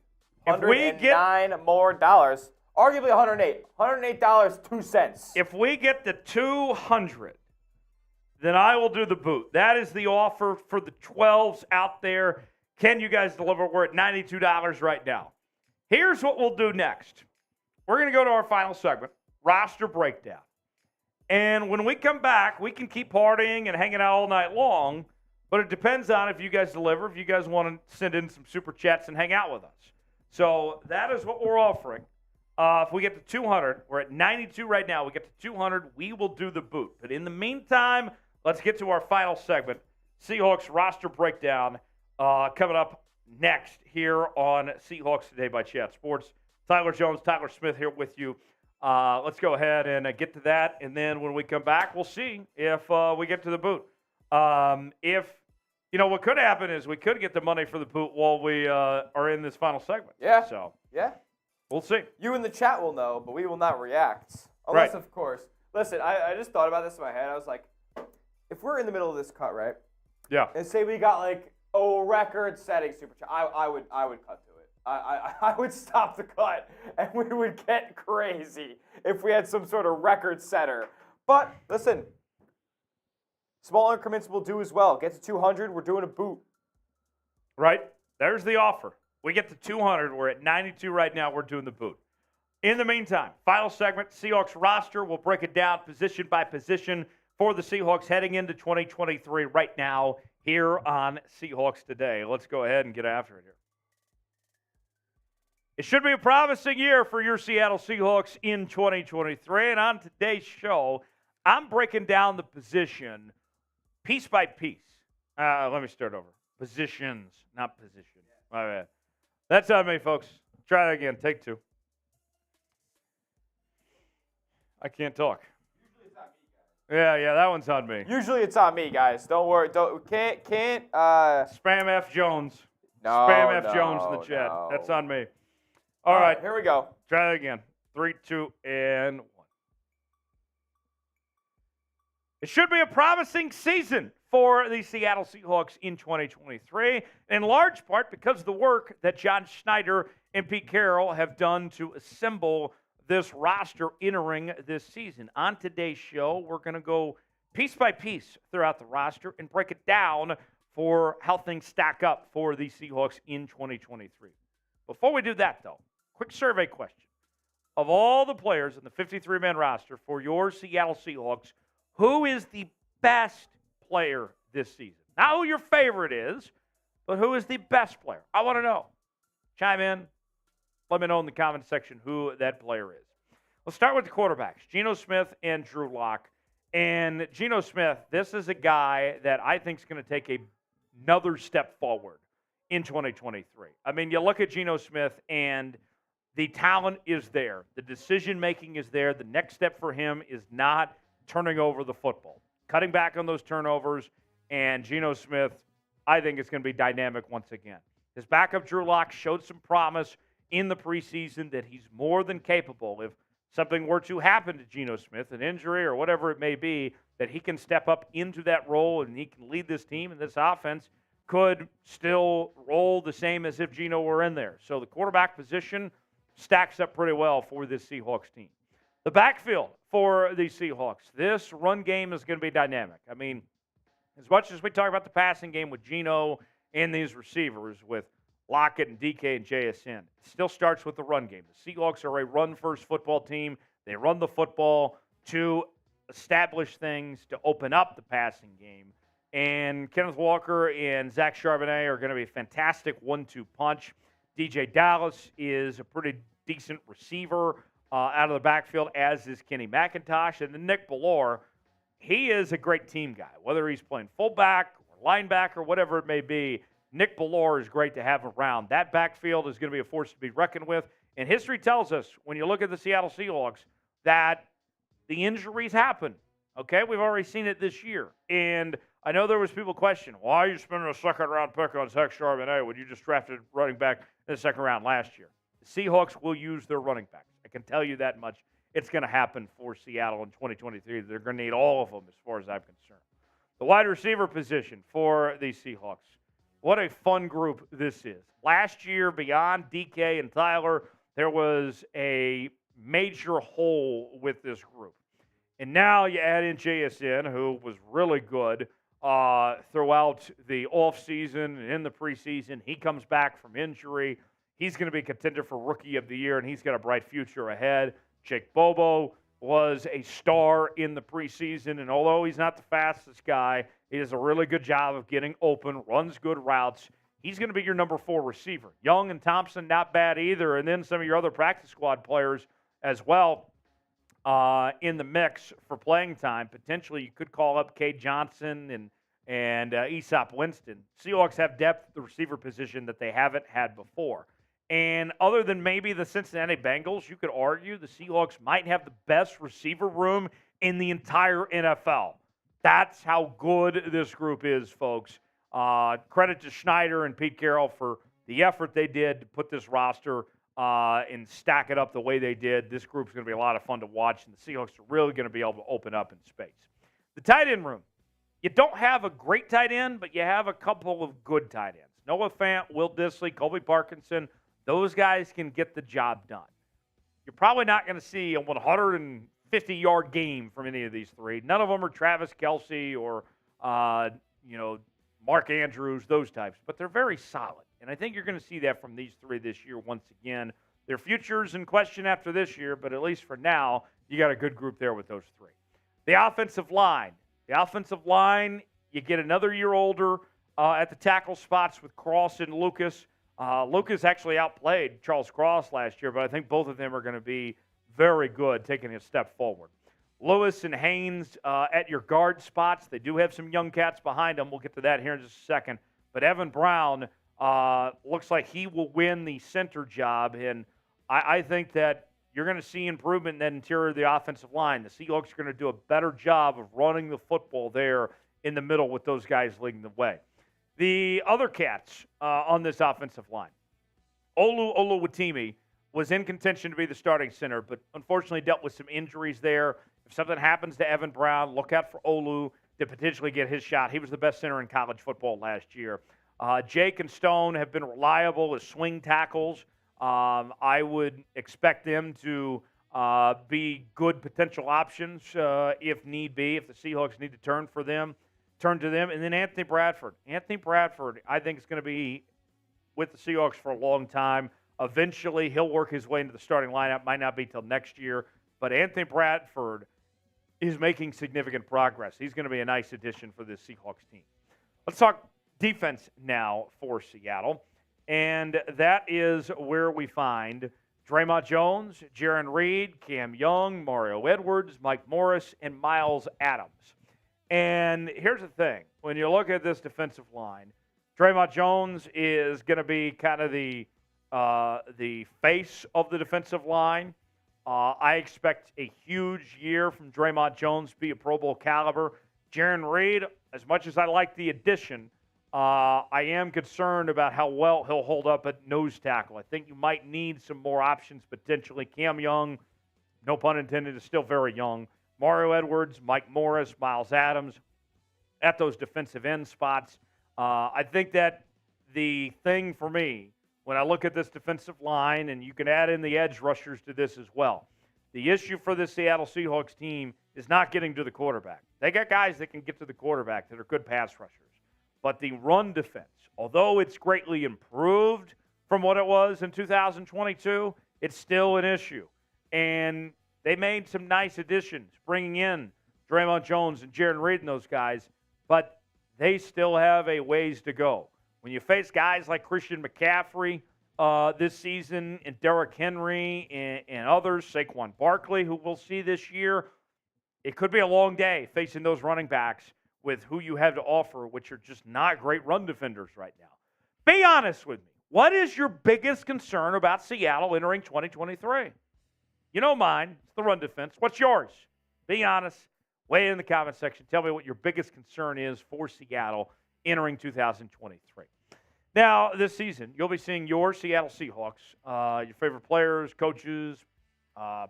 If we get $109 more dollars. Arguably 108. $108, 2 cents. If we get the 200, then I will do the boot. That is the offer for the 12s out there. Can you guys deliver? We're at $92 right now. Here's what we'll do next. We're going to go to our final segment, roster breakdown. And when we come back, we can keep partying and hanging out all night long, but it depends on if you guys deliver, if you guys want to send in some super chats and hang out with us. So that is what we're offering. If we get to 200, we're at 92 right now. We get to 200, we will do the boot. But in the meantime, let's get to our final segment, Seahawks roster breakdown, coming up next here on Seahawks Today by Chat Sports. Tyler Jones, Tyler Smith here with you. Let's go ahead and get to that, and then when we come back, we'll see if we get to the boot. What could happen is we could get the money for the boot while we are in this final segment. Yeah. So yeah. We'll see. You in the chat will know, but we will not react. Unless, Right. of course. Listen, I just thought about this in my head. I was like, if we're in the middle of this cut, right? Yeah. And say we got like a record-setting super chat, I would cut to it. I would stop the cut, and we would get crazy if we had some sort of record setter. But listen, small increments will do as well. Get to 200, we're doing a boot. Right? There's the offer. We get to 200. We're at 92 right now. We're doing the boot. In the meantime, final segment, Seahawks roster. We'll break it down position by position for the Seahawks heading into 2023 right now here on Seahawks Today. Let's go ahead and get after it here. It should be a promising year for your Seattle Seahawks in 2023. And on today's show, I'm breaking down the position piece by piece. Let me start over. Positions, not position. My bad. That's on me, folks. Try it again. Take 2. I can't talk. Usually it's on me, guys. Yeah, that one's on me. Usually it's on me, guys. Don't worry. Can't. Spam F Jones. No, Spam F Jones in the chat. no. That's on me. All right. Here we go. Try it again. 3, 2, and 1. It should be a promising season for the Seattle Seahawks in 2023, in large part because of the work that John Schneider and Pete Carroll have done to assemble this roster entering this season. On today's show, we're going to go piece by piece throughout the roster and break it down for how things stack up for the Seahawks in 2023. Before we do that, though, quick survey question. Of all the players in the 53-man roster for your Seattle Seahawks, who is the best player this season? Not who your favorite is, but who is the best player? I want to know. Chime in. Let me know in the comment section who that player is. Let's start with the quarterbacks, Geno Smith and Drew Lock. And Geno Smith, this is a guy that I think is going to take another step forward in 2023. I mean, you look at Geno Smith, and the talent is there. The decision-making is there. The next step for him is not turning over the football, cutting back on those turnovers. And Geno Smith, I think it's going to be dynamic once again. His backup, Drew Lock, showed some promise in the preseason that he's more than capable. If something were to happen to Geno Smith, an injury or whatever it may be, that he can step up into that role and he can lead this team, and this offense could still roll the same as if Geno were in there. So the quarterback position stacks up pretty well for this Seahawks team. The backfield for the Seahawks, this run game is going to be dynamic. I mean, as much as we talk about the passing game with Geno and these receivers with Lockett and DK and JSN, it still starts with the run game. The Seahawks are a run-first football team. They run the football to establish things, to open up the passing game. And Kenneth Walker and Zach Charbonnet are going to be a fantastic 1-2 punch. DJ Dallas is a pretty decent receiver out of the backfield, as is Kenny McIntosh. And then Nick Bellore, he is a great team guy. Whether he's playing fullback or linebacker, whatever it may be, Nick Bellore is great to have around. That backfield is going to be a force to be reckoned with. And history tells us, when you look at the Seattle Seahawks, that the injuries happen. Okay, we've already seen it this year. And I know there was people questioning, why are you spending a second-round pick on Zach Charbonnet when you just drafted running back in the second round last year? The Seahawks will use their running backs. I can tell you that much. It's going to happen for Seattle in 2023. They're going to need all of them as far as I'm concerned. The wide receiver position for the Seahawks. What a fun group this is. Last year, beyond DK and Tyler, there was a major hole with this group. And now you add in JSN, who was really good throughout the offseason and in the preseason. He comes back from injury. He's going to be a contender for Rookie of the Year, and he's got a bright future ahead. Jake Bobo was a star in the preseason, and although he's not the fastest guy, he does a really good job of getting open, runs good routes. He's going to be your number 4 receiver. Young and Thompson, not bad either, and then some of your other practice squad players as well in the mix for playing time. Potentially, you could call up Cade Johnson and Easop Winston. Seahawks have depth at the receiver position that they haven't had before. And other than maybe the Cincinnati Bengals, you could argue the Seahawks might have the best receiver room in the entire NFL. That's how good this group is, folks. Credit to Schneider and Pete Carroll for the effort they did to put this roster and stack it up the way they did. This group's going to be a lot of fun to watch, and the Seahawks are really going to be able to open up in space. The tight end room. You don't have a great tight end, but you have a couple of good tight ends. Noah Fant, Will Dissly, Colby Parkinson. Those guys can get the job done. You're probably not going to see a 150-yard game from any of these three. None of them are Travis Kelce or, Mark Andrews, those types. But they're very solid. And I think you're going to see that from these three this year once again. Their future's in question after this year, but at least for now, you got a good group there with those three. The offensive line. The offensive line, you get another year older at the tackle spots with Cross and Lucas. Lucas actually outplayed Charles Cross last year, but I think both of them are going to be very good, taking a step forward. Lewis and Haynes at your guard spots. They do have some young cats behind them. We'll get to that here in just a second. But Evan Brown looks like he will win the center job, and I think that you're going to see improvement in that interior of the offensive line. The Seahawks are going to do a better job of running the football there in the middle with those guys leading the way. The other cats on this offensive line, Olu Oluwatimi was in contention to be the starting center, but unfortunately dealt with some injuries there. If something happens to Evan Brown, look out for Olu to potentially get his shot. He was the best center in college football last year. Jake and Stone have been reliable as swing tackles. I would expect them to be good potential options if need be, if the Seahawks need to turn to them. And then Anthony Bradford. Anthony Bradford, I think, is going to be with the Seahawks for a long time. Eventually, he'll work his way into the starting lineup. Might not be till next year. But Anthony Bradford is making significant progress. He's going to be a nice addition for this Seahawks team. Let's talk defense now for Seattle. And that is where we find Draymond Jones, Jaron Reed, Cam Young, Mario Edwards, Mike Morris, and Miles Adams. And here's the thing. When you look at this defensive line, Draymond Jones is going to be kind of the face of the defensive line. I expect a huge year from Draymond Jones, be a Pro Bowl caliber. Jaron Reed, as much as I like the addition, I am concerned about how well he'll hold up at nose tackle. I think you might need some more options potentially. Cam Young, no pun intended, is still very young. Mario Edwards, Mike Morris, Miles Adams at those defensive end spots. I think that the thing for me, when I look at this defensive line, and you can add in the edge rushers to this as well, the issue for the Seattle Seahawks team is not getting to the quarterback. They got guys that can get to the quarterback that are good pass rushers. But the run defense, although it's greatly improved from what it was in 2022, it's still an issue. And they made some nice additions, bringing in Draymond Jones and Jaron Reed and those guys, but they still have a ways to go. When you face guys like Christian McCaffrey this season and Derrick Henry and others, Saquon Barkley, who we'll see this year, it could be a long day facing those running backs with who you have to offer, which are just not great run defenders right now. Be honest with me. What is your biggest concern about Seattle entering 2023? You know mine. It's the run defense. What's yours? Be honest. Weigh in the comment section. Tell me what your biggest concern is for Seattle entering 2023. Now, this season, you'll be seeing your Seattle Seahawks, your favorite players, coaches,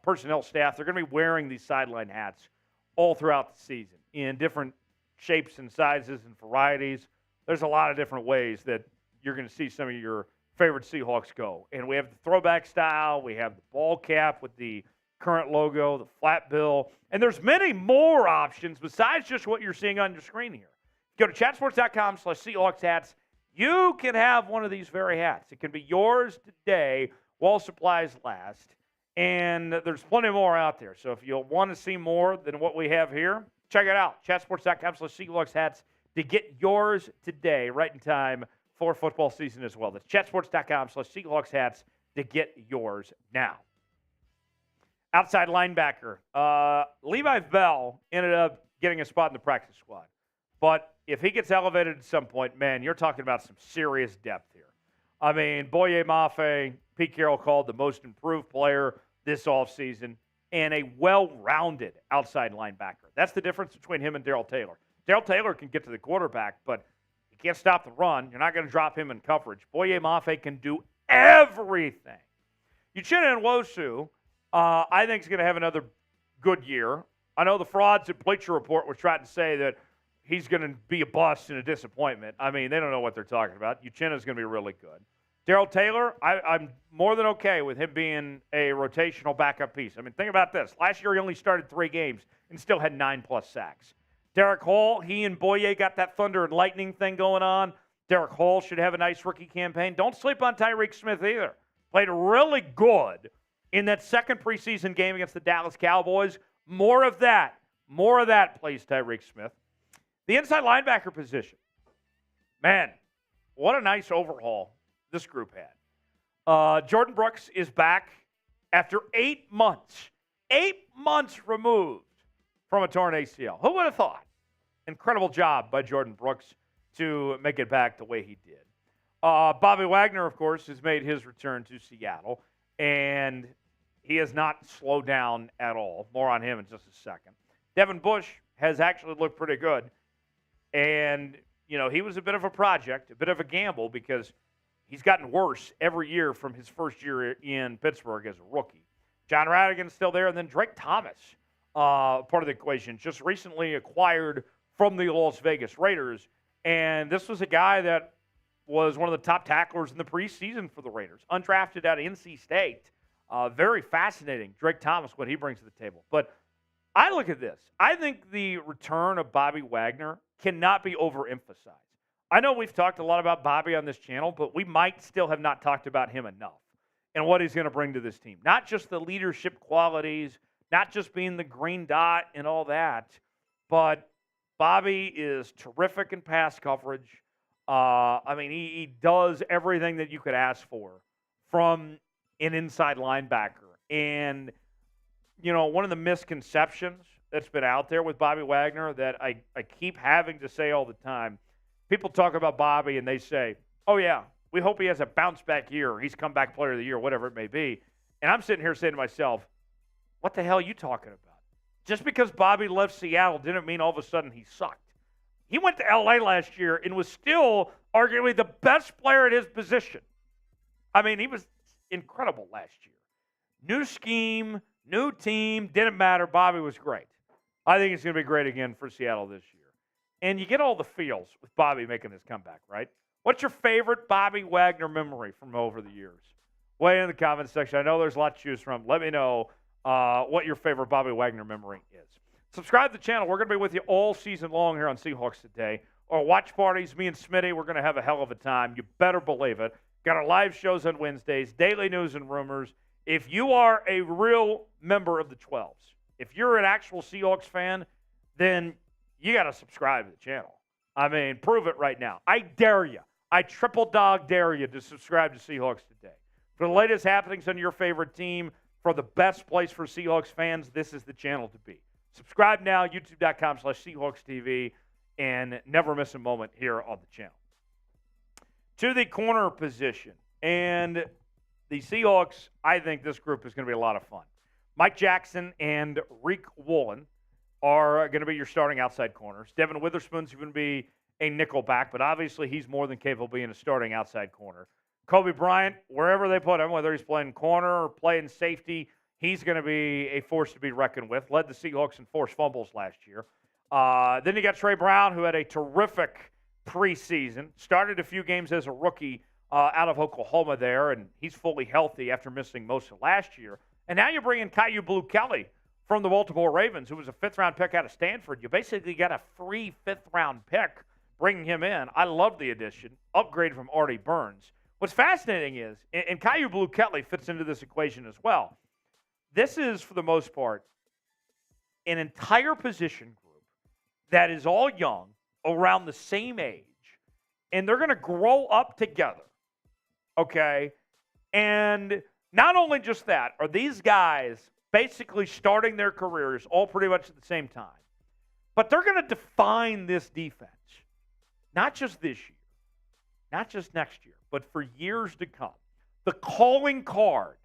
personnel staff. They're going to be wearing these sideline hats all throughout the season in different shapes and sizes and varieties. There's a lot of different ways that you're going to see some of your favorite Seahawks go. And we have the throwback style. We have the ball cap with the current logo, the flat bill. And there's many more options besides just what you're seeing on your screen here. Go to chatsports.com/Seahawks hats. You can have one of these very hats. It can be yours today while supplies last. And there's plenty more out there. So if you want to see more than what we have here, check it out. Chatsports.com/Seahawks hats to get yours today, right in time for football season as well. That's chatsports.com/Seahawks hats to get yours now. Outside linebacker. Levi Bell ended up getting a spot in the practice squad. But if he gets elevated at some point, man, you're talking about some serious depth here. I mean, Boye Mafe, Pete Carroll called the most improved player this offseason, and a well-rounded outside linebacker. That's the difference between him and Darrell Taylor. Darrell Taylor can get to the quarterback, but he can't stop the run. You're not going to drop him in coverage. Boye Mafe can do everything. Uchenna Nwosu, I think, is going to have another good year. I know the frauds at Bleacher Report were trying to say that he's going to be a bust and a disappointment. I mean, they don't know what they're talking about. Uchenna is going to be really good. Darrell Taylor, I'm more than okay with him being a rotational backup piece. I mean, think about this. Last year he only started 3 games and still had 9+ sacks. Derek Hall, he and Boye got that thunder and lightning thing going on. Derek Hall should have a nice rookie campaign. Don't sleep on Tyreek Smith either. Played really good in that second preseason game against the Dallas Cowboys. More of that, plays Tyreek Smith. The inside linebacker position. Man, what a nice overhaul this group had. Jordan Brooks is back after 8 months. 8 months removed from a torn ACL. Who would have thought? Incredible job by Jordan Brooks to make it back the way he did. Bobby Wagner, of course, has made his return to Seattle, and he has not slowed down at all. More on him in just a second. Devin Bush has actually looked pretty good. And, you know, he was a bit of a project, a bit of a gamble, because he's gotten worse every year from his first year in Pittsburgh as a rookie. John Radigan's still there, and then Drake Thomas, part of the equation, just recently acquired from the Las Vegas Raiders. And this was a guy that was one of the top tacklers in the preseason for the Raiders, undrafted out of NC State. Very fascinating, Drake Thomas, what he brings to the table. But I look at this. I think the return of Bobby Wagner cannot be overemphasized. I know we've talked a lot about Bobby on this channel, but we might still have not talked about him enough and what he's going to bring to this team. Not just the leadership qualities, not just being the green dot and all that, but Bobby is terrific in pass coverage. I mean, he does everything that you could ask for from an inside linebacker. And, you know, one of the misconceptions that's been out there with Bobby Wagner that I keep having to say all the time, people talk about Bobby and they say, oh, yeah, we hope he has a bounce-back year. He's comeback player of the year, whatever it may be. And I'm sitting here saying to myself, what the hell are you talking about? Just because Bobby left Seattle didn't mean all of a sudden he sucked. He went to L.A. last year and was still arguably the best player at his position. I mean, he was incredible last year. New scheme, new team, didn't matter. Bobby was great. I think it's going to be great again for Seattle this year. And you get all the feels with Bobby making his comeback, right? What's your favorite Bobby Wagner memory from over the years? Weigh in the comments section. I know there's a lot to choose from. Let me know what your favorite Bobby Wagner memory is. Subscribe to the channel. We're going to be with you all season long here on Seahawks Today. Our watch parties, me and Smitty, we're going to have a hell of a time. You better believe it. Got our live shows on Wednesdays, daily news and rumors. If you are a real member of the 12s, if you're an actual Seahawks fan, then you got to subscribe to the channel. I mean, prove it right now. I dare you. I triple dog dare you to subscribe to Seahawks Today. For the latest happenings on your favorite team, for the best place for Seahawks fans, this is the channel to be. Subscribe now, youtube.com/SeahawksTV, and never miss a moment here on the channel. To the corner position, and the Seahawks, I think this group is going to be a lot of fun. Mike Jackson and Reek Woolen are going to be your starting outside corners. Devin Witherspoon's going to be a nickelback, but obviously he's more than capable of being a starting outside corner. Kobe Bryant, wherever they put him, whether he's playing corner or playing safety, he's going to be a force to be reckoned with. Led the Seahawks in forced fumbles last year. Then you got Trey Brown, who had a terrific preseason. Started a few games as a rookie out of Oklahoma there, and he's fully healthy after missing most of last year. And now you bring in Caillou Blue Kelly from the Baltimore Ravens, who was a fifth-round pick out of Stanford. You basically got a free fifth-round pick bringing him in. I love the addition. Upgrade from Artie Burns. What's fascinating is, and Caillou Blue Kelly fits into this equation as well, this is, for the most part, an entire position group that is all young, around the same age, and they're going to grow up together, okay? And not only just that, are these guys basically starting their careers all pretty much at the same time, but they're going to define this defense, not just this year, not just next year, but for years to come. The calling card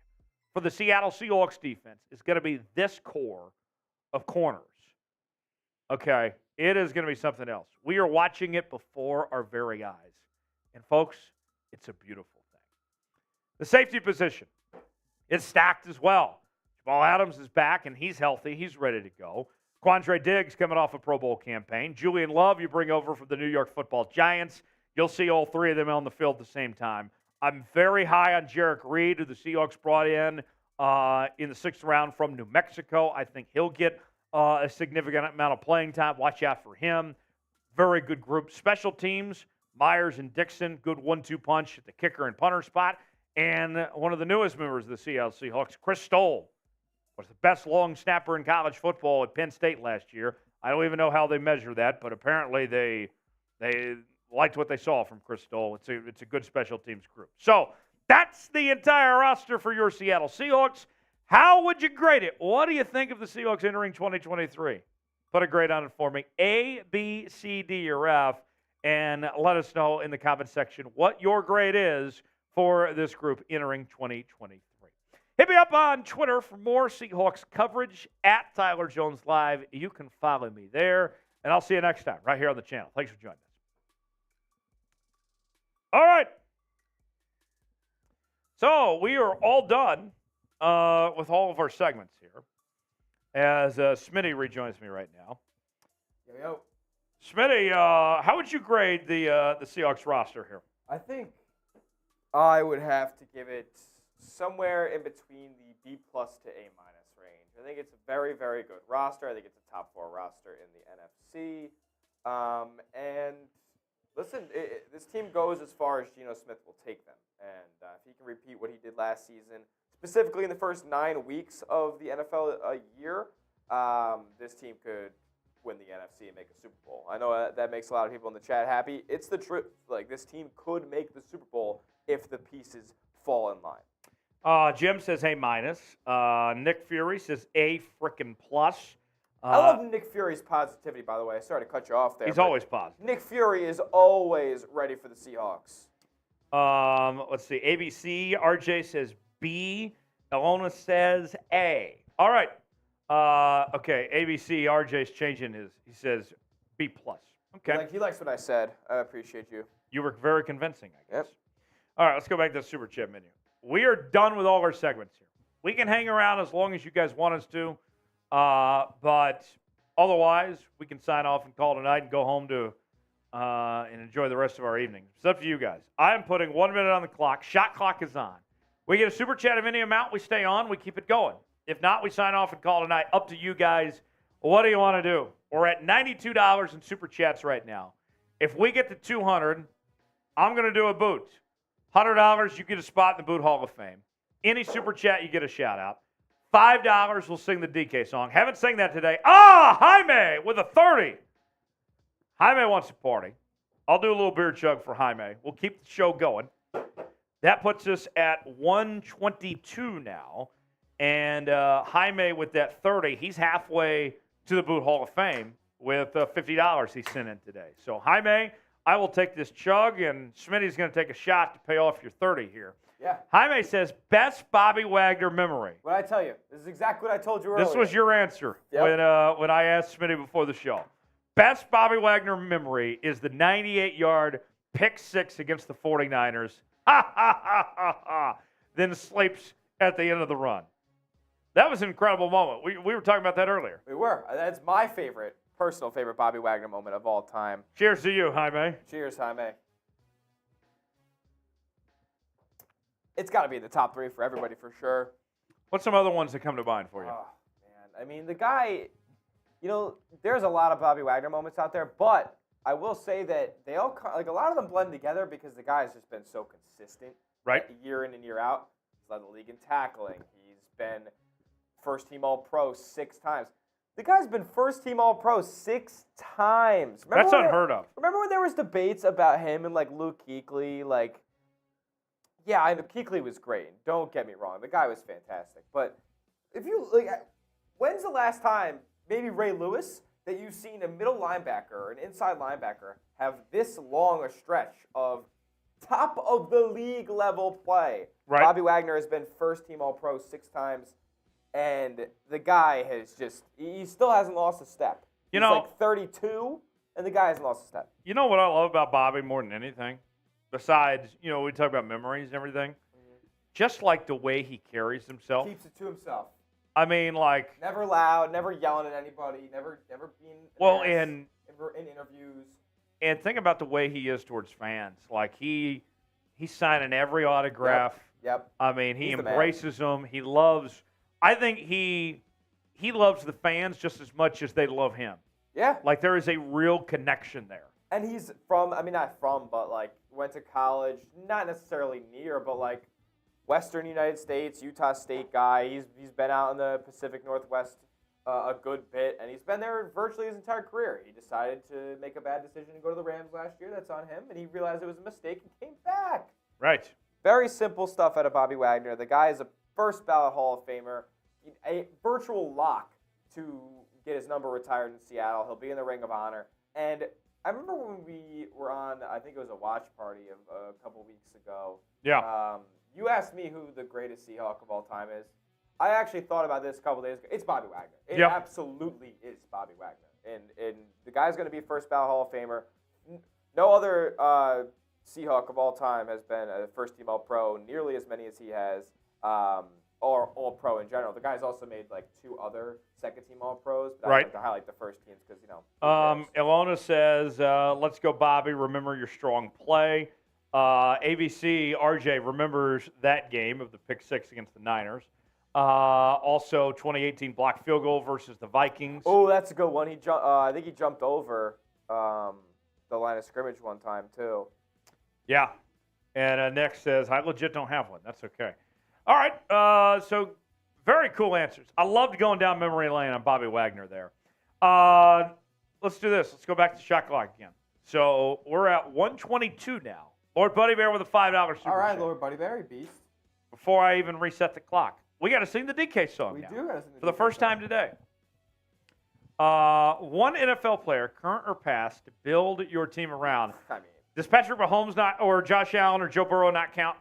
for the Seattle Seahawks defense is going to be this core of corners. Okay, it is going to be something else. We are watching it before our very eyes. And folks, it's a beautiful thing. The safety position, it's stacked as well. Jamal Adams is back, and he's healthy. He's ready to go. Quandre Diggs coming off a Pro Bowl campaign. Julian Love you bring over from the New York Football Giants. You'll see all three of them on the field at the same time. I'm very high on Jarek Reed, who the Seahawks brought in the sixth round from New Mexico. I think he'll get a significant amount of playing time. Watch out for him. Very good group. Special teams, Myers and Dixon, good 1-2 punch at the kicker and punter spot. And one of the newest members of the Seattle Seahawks, Chris Stoll, was the best long snapper in college football at Penn State last year. I don't even know how they measure that, but apparently they liked what they saw from Chris Stoll. It's a good special teams group. So that's the entire roster for your Seattle Seahawks. How would you grade it? What do you think of the Seahawks entering 2023? Put a grade on it for me. A, B, C, D, or F. And let us know in the comment section what your grade is for this group entering 2023. Hit me up on Twitter for more Seahawks coverage at Tyler Jones Live. You can follow me there. And I'll see you next time right here on the channel. Thanks for joining us. All right. So we are all done with all of our segments here. As Smitty rejoins me right now. Yo. Smitty, how would you grade the Seahawks roster here? I think I would have to give it somewhere in between the B+ to A- range. I think it's a very, very good roster. I think it's a top 4 roster in the NFC. And listen, this team goes as far as Geno Smith will take them. And if he can repeat what he did last season, specifically in the first 9 weeks of the NFL year, this team could win the NFC and make a Super Bowl. I know that makes a lot of people in the chat happy. It's the truth. Like, this team could make the Super Bowl if the pieces fall in line. Jim says A-. Nick Fury says A frickin' plus. I love Nick Fury's positivity, by the way. Sorry to cut you off there. He's always positive. Nick Fury is always ready for the Seahawks. Let's see. ABC, RJ says B. Elona says A. All right. Okay, ABC, RJ's changing his. He says B+. Okay. He likes what I said. I appreciate you. You were very convincing, I guess. Yep. All right, let's go back to the Super Chat menu. We are done with all our segments here. We can hang around as long as you guys want us to, but otherwise, we can sign off and call tonight and go home to and enjoy the rest of our evening. It's up to you guys. I am putting 1 minute on the clock. Shot clock is on. We get a Super Chat of any amount, we stay on, we keep it going. If not, we sign off and call tonight. Up to you guys. What do you want to do? We're at $92 in Super Chats right now. If we get to 200, I'm going to do a boot. $100, you get a spot in the Boot Hall of Fame. Any Super Chat, you get a shout-out. $5, we'll sing the DK song. Haven't sang that today. Jaime with a 30. Jaime wants to party. I'll do a little beer chug for Jaime. We'll keep the show going. That puts us at 122 now. And Jaime with that 30, he's halfway to the Boot Hall of Fame with $50 he sent in today. So, Jaime, I will take this chug, and Smitty's going to take a shot to pay off your 30 here. Yeah. Jaime says, best Bobby Wagner memory. What did I tell you? This is exactly what I told you earlier. This was your answer when I asked Smitty before the show. Best Bobby Wagner memory is the 98-yard pick six against the 49ers. Ha, ha, ha, ha, ha. Then sleeps at the end of the run. That was an incredible moment. We were talking about that earlier. We were. That's my personal favorite Bobby Wagner moment of all time. Cheers to you, Jaime. Cheers, Jaime. It's got to be in the top 3 for everybody for sure. What's some other ones that come to mind for you? Oh, man. I mean, the guy, there's a lot of Bobby Wagner moments out there, but I will say that they all, a lot of them blend together because the guy's just been so consistent. Right. Year in and year out. He's led the league in tackling. He's been first-team All-Pro 6 times. The guy's been first-team All-Pro 6 times. That's unheard of. Remember when there was debates about him and, Luke Kuechly? Yeah, I know Kuechly was great. Don't get me wrong. The guy was fantastic. But if you when's the last time, maybe Ray Lewis, that you've seen a middle linebacker or an inside linebacker have this long a stretch of top-of-the-league level play? Right. Bobby Wagner has been first-team All-Pro 6 times. And the guy he still hasn't lost a step. He's 32, and the guy hasn't lost a step. You know what I love about Bobby more than anything? Besides, we talk about memories and everything. Mm-hmm. Just the way he carries himself. Keeps it to himself. I mean, never loud, never yelling at anybody, never being in interviews. And think about the way he is towards fans. He's signing every autograph. Yep. I mean, he embraces them. He loves... I think he loves the fans just as much as they love him. Yeah. There is a real connection there. And he's not from, but went to college, not necessarily near, but Western United States, Utah State guy. He's been out in the Pacific Northwest a good bit, and he's been there virtually his entire career. He decided to make a bad decision and go to the Rams last year. That's on him, and he realized it was a mistake and came back. Right. Very simple stuff out of Bobby Wagner. The guy is a first ballot Hall of Famer. A virtual lock to get his number retired in Seattle. He'll be in the Ring of Honor. And I remember when we were on, I think it was a watch party a couple weeks ago. Yeah. You asked me who the greatest Seahawk of all time is. I actually thought about this a couple days ago. It's Bobby Wagner. It absolutely is Bobby Wagner. And the guy's going to be first ballot Hall of Famer. No other Seahawk of all time has been a first-team All-Pro, nearly as many as he has. Or All-Pro in general. The guy's also made 2 other second-team All-Pros, but I like to highlight the first teams because, Ilona says, let's go, Bobby. Remember your strong play. ABC, RJ remembers that game of the pick six against the Niners. Also, 2018 blocked field goal versus the Vikings. Oh, that's a good one. I think he jumped over the line of scrimmage one time, too. Yeah. And Nick says, I legit don't have one. That's okay. All right, so very cool answers. I loved going down memory lane on Bobby Wagner there. Let's do this. Let's go back to shot clock again. So we're at 122 now. Lord Buddy Bear with a $5 super All right, chat. Lord Buddy Bear, beast. Before I even reset the clock, we got to sing the DK song We now do got to sing for the first time today. One NFL player, current or past, to build your team around. Does Patrick Mahomes or Josh Allen or Joe Burrow not count?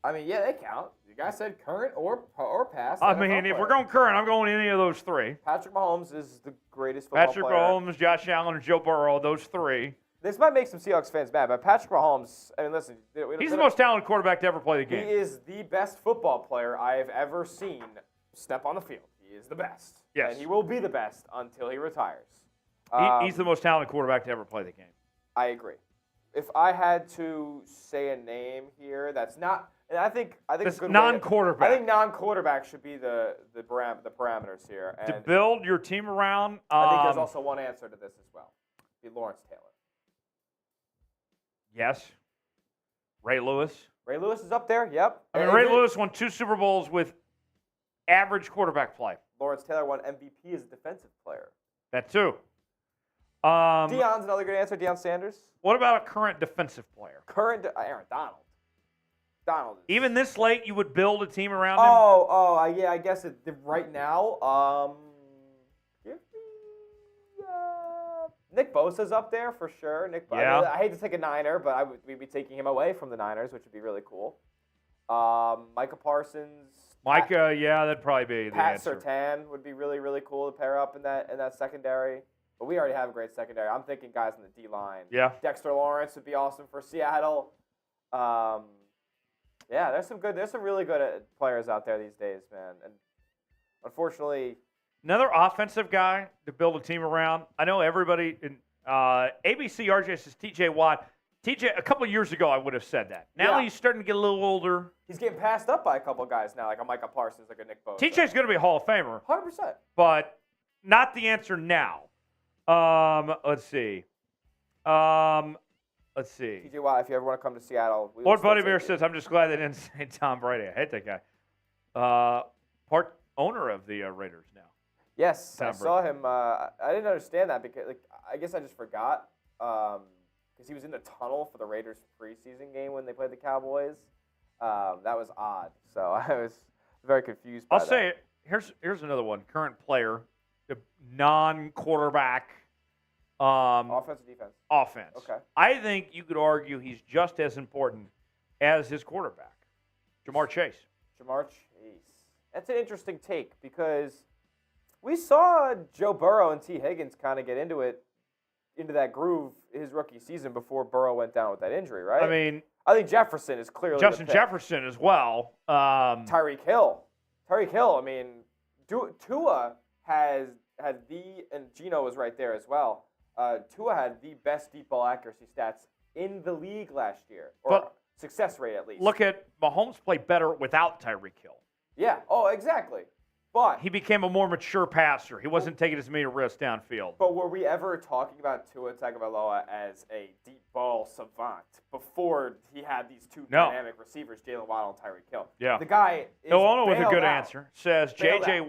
I mean, yeah, they count. You guys said current or past. I NFL mean, if player. we're going current, I'm going any of those three. Patrick Mahomes is the greatest football Patrick player. Mahomes, Josh Allen, and Joe Burrow, those three. This might make some Seahawks fans mad, but Patrick Mahomes, I mean, listen. He's the most talented quarterback to ever play the game. He is the best football player I have ever seen step on the field. He is the best. Yes. And he will be the best until he retires. He's the most talented quarterback to ever play the game. I agree. If I had to say a name here that's not, and I think It's a good non-quarterback. I think non-quarterback should be the parameters here. And To build your team around. I think there's also one answer to this as well. Be Lawrence Taylor. Yes. Ray Lewis. Ray Lewis is up there. Yep. I mean, Ray Lewis won 2 Super Bowls with average quarterback play. Lawrence Taylor won MVP as a defensive player. That too. Deion's another good answer. Deion Sanders. What about a current defensive player? Current Aaron Donald. Donald. Even this late, you would build a team around him? Yeah. I guess right now. Give me Nick Bosa's up there for sure. Yeah. I hate to take a Niner, but we'd be taking him away from the Niners, which would be really cool. Micah Parsons. Micah, yeah, that'd probably be the Pat answer. Surtain would be really, really cool to pair up in that secondary. But we already have a great secondary. I'm thinking guys on the D line. Yeah. Dexter Lawrence would be awesome for Seattle. Yeah, there's some really good players out there these days, man. And unfortunately, Another offensive guy to build a team around. I know everybody in ABC RJ says TJ Watt. TJ, a couple of years ago, I would have said that. Now Yeah. he's starting to get a little older. he's getting passed up by a couple guys now, like a Micah Parsons, like a Nick Bosa. TJ's going to be a Hall of Famer, 100%. but not the answer now. Let's see. TJ Watt, if you ever want to come to Seattle. we will Lord still Buddy take Bear you. says, I'm just glad they didn't say Tom Brady. I hate that guy. Part owner of the Raiders now. Yes, Tom I saw him. I didn't understand that because, I guess I just forgot because he was in the tunnel for the Raiders preseason game when they played the Cowboys. That was odd. So I was very confused by I'll that. say it. Here's another one. Current player, the non-quarterback Offense or defense? offense. Okay. I think you could argue he's just as important as his quarterback, Jamar Chase. Jamar Chase. That's an interesting take because we saw Joe Burrow and T. Higgins kind of get into that groove his rookie season before Burrow went down with that injury, right? I mean, I think Jefferson is clearly Justin the pick. Jefferson as well. Tyreek Hill. I mean, Tua and Geno was right there as well. Tua had the best deep ball accuracy stats in the league last year, or But success rate at least. Look at Mahomes play better without Tyreek Hill. Yeah. Oh, exactly. But He became a more mature passer. He wasn't taking as many risks downfield. But were we ever talking about Tua Tagovailoa as a deep ball savant before he had these two No. dynamic receivers, Jalen Waddle and Tyreek Hill? Yeah. The guy is Ono with a bailed good out. answer. Says Bailed J.J. out.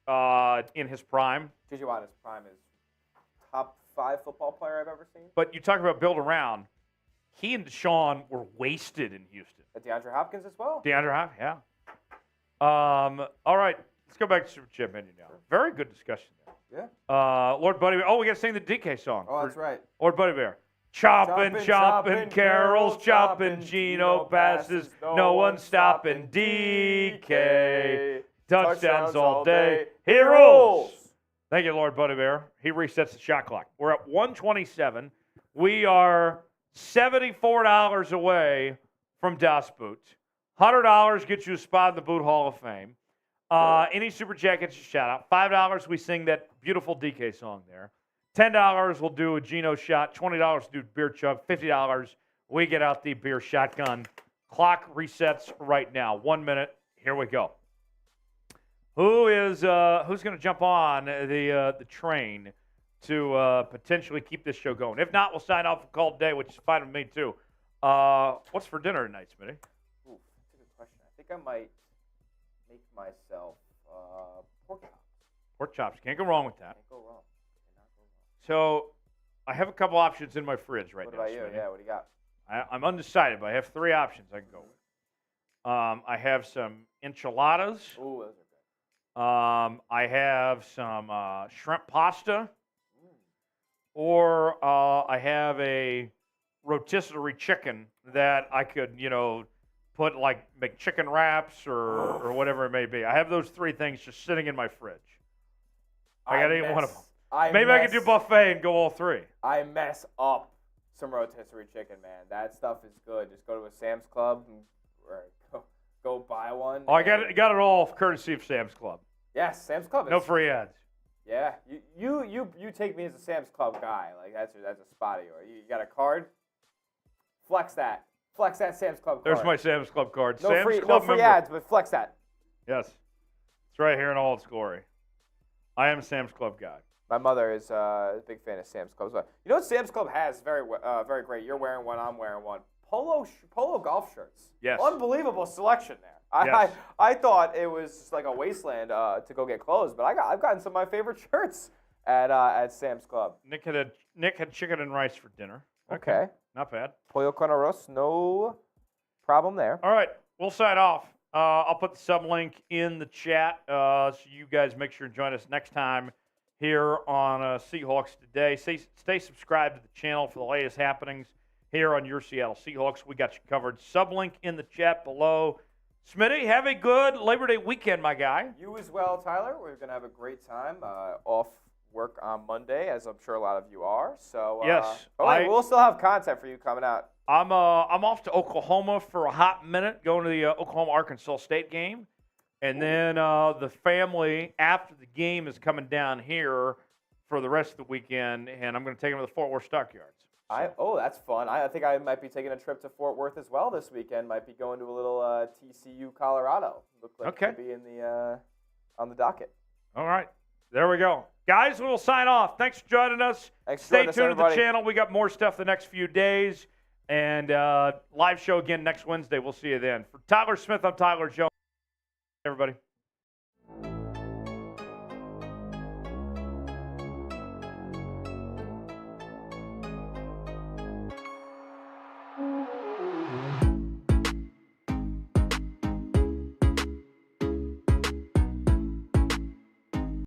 Watt in his prime. J.J. Watt in his prime is top 5 football player I've ever seen. But you talk about build around. He and Deshaun were wasted in Houston. DeAndre Hopkins as well. DeAndre Hopkins, yeah. All right, let's go back to Super Chip menu now. Very good discussion there. Yeah. Lord Buddy Bear. Oh, we got to sing the DK song. Oh, that's right. Lord Buddy Bear. Chopping, carols, chopping, Geno passes, no one stopping DK. Touchdowns all day, he rolls. Thank you, Lord Buddy Bear. He resets the shot clock. We're at 127. We are $74 away from Das Boot. $100 gets you a spot in the Boot Hall of Fame. Any Super Chat gets you a shout out. $5, we sing that beautiful DK song there. $10, we'll do a Geno shot. $20, do beer chug. $50, we get out the beer shotgun. Clock resets right now. 1 minute. Here we go. Who's going to jump on the train to potentially keep this show going? If not, we'll sign off and call it a day, which is fine with me too. What's for dinner tonight, Smitty? Ooh, that's a good question. I think I might make myself pork chops. Pork chops. Can't go wrong with that. Can't go wrong. Cannot go wrong. So I have a couple options in my fridge right What now. about you? Smitty. Yeah, what do you got? I'm undecided, but I have 3 options I can go with. I have some enchiladas. Ooh, those are good. I have some shrimp pasta, or I have a rotisserie chicken that I could, put make chicken wraps or whatever it may be. I have those 3 things just sitting in my fridge. I got to eat one of them. Maybe I could do buffet and go all 3. I mess up some rotisserie chicken, man. That stuff is good. Just go to a Sam's Club or go buy one. Oh, I got it all courtesy of Sam's Club. Yes, Sam's Club. No free ads. Yeah, you take me as a Sam's Club guy. Like that's a spot of yours. You got a card? Flex that Sam's Club card. There's my Sam's Club card. No Sam's free Club member. ads, but flex that. Yes, it's right here in all its glory. I am a Sam's Club guy. My mother is a big fan of Sam's Club. You know what Sam's Club has very great? You're wearing one, I'm wearing one. Polo golf shirts. Yes. Unbelievable selection there. Yes. I thought it was just like a wasteland to go get clothes, but I've gotten some of my favorite shirts at Sam's Club. Nick had chicken and rice for dinner. Okay. Not bad. Pollo con arroz, no problem there. All right, we'll sign off. I'll put the sub link in the chat so you guys make sure to join us next time here on Seahawks Today. Stay subscribed to the channel for the latest happenings here on your Seattle Seahawks. We got you covered. Sub link in the chat below. Smitty, have a good Labor Day weekend, my guy. You as well, Tyler. We're going to have a great time off work on Monday, as I'm sure a lot of you are. So yes. We'll still have content for you coming out. I'm off to Oklahoma for a hot minute, going to the Oklahoma-Arkansas State game. And then the family, after the game, is coming down here for the rest of the weekend, and I'm going to take them to the Fort Worth Stockyards. That's fun. I think I might be taking a trip to Fort Worth as well this weekend. Might be going to a little TCU, Colorado. Look like it could be in the on the docket. All right. There we go. Guys, we'll sign off. Thanks for joining us. Stay tuned to the channel. We got more stuff the next few days. And live show again next Wednesday. We'll see you then. For Tyler Smith, I'm Tyler Jones. Everybody.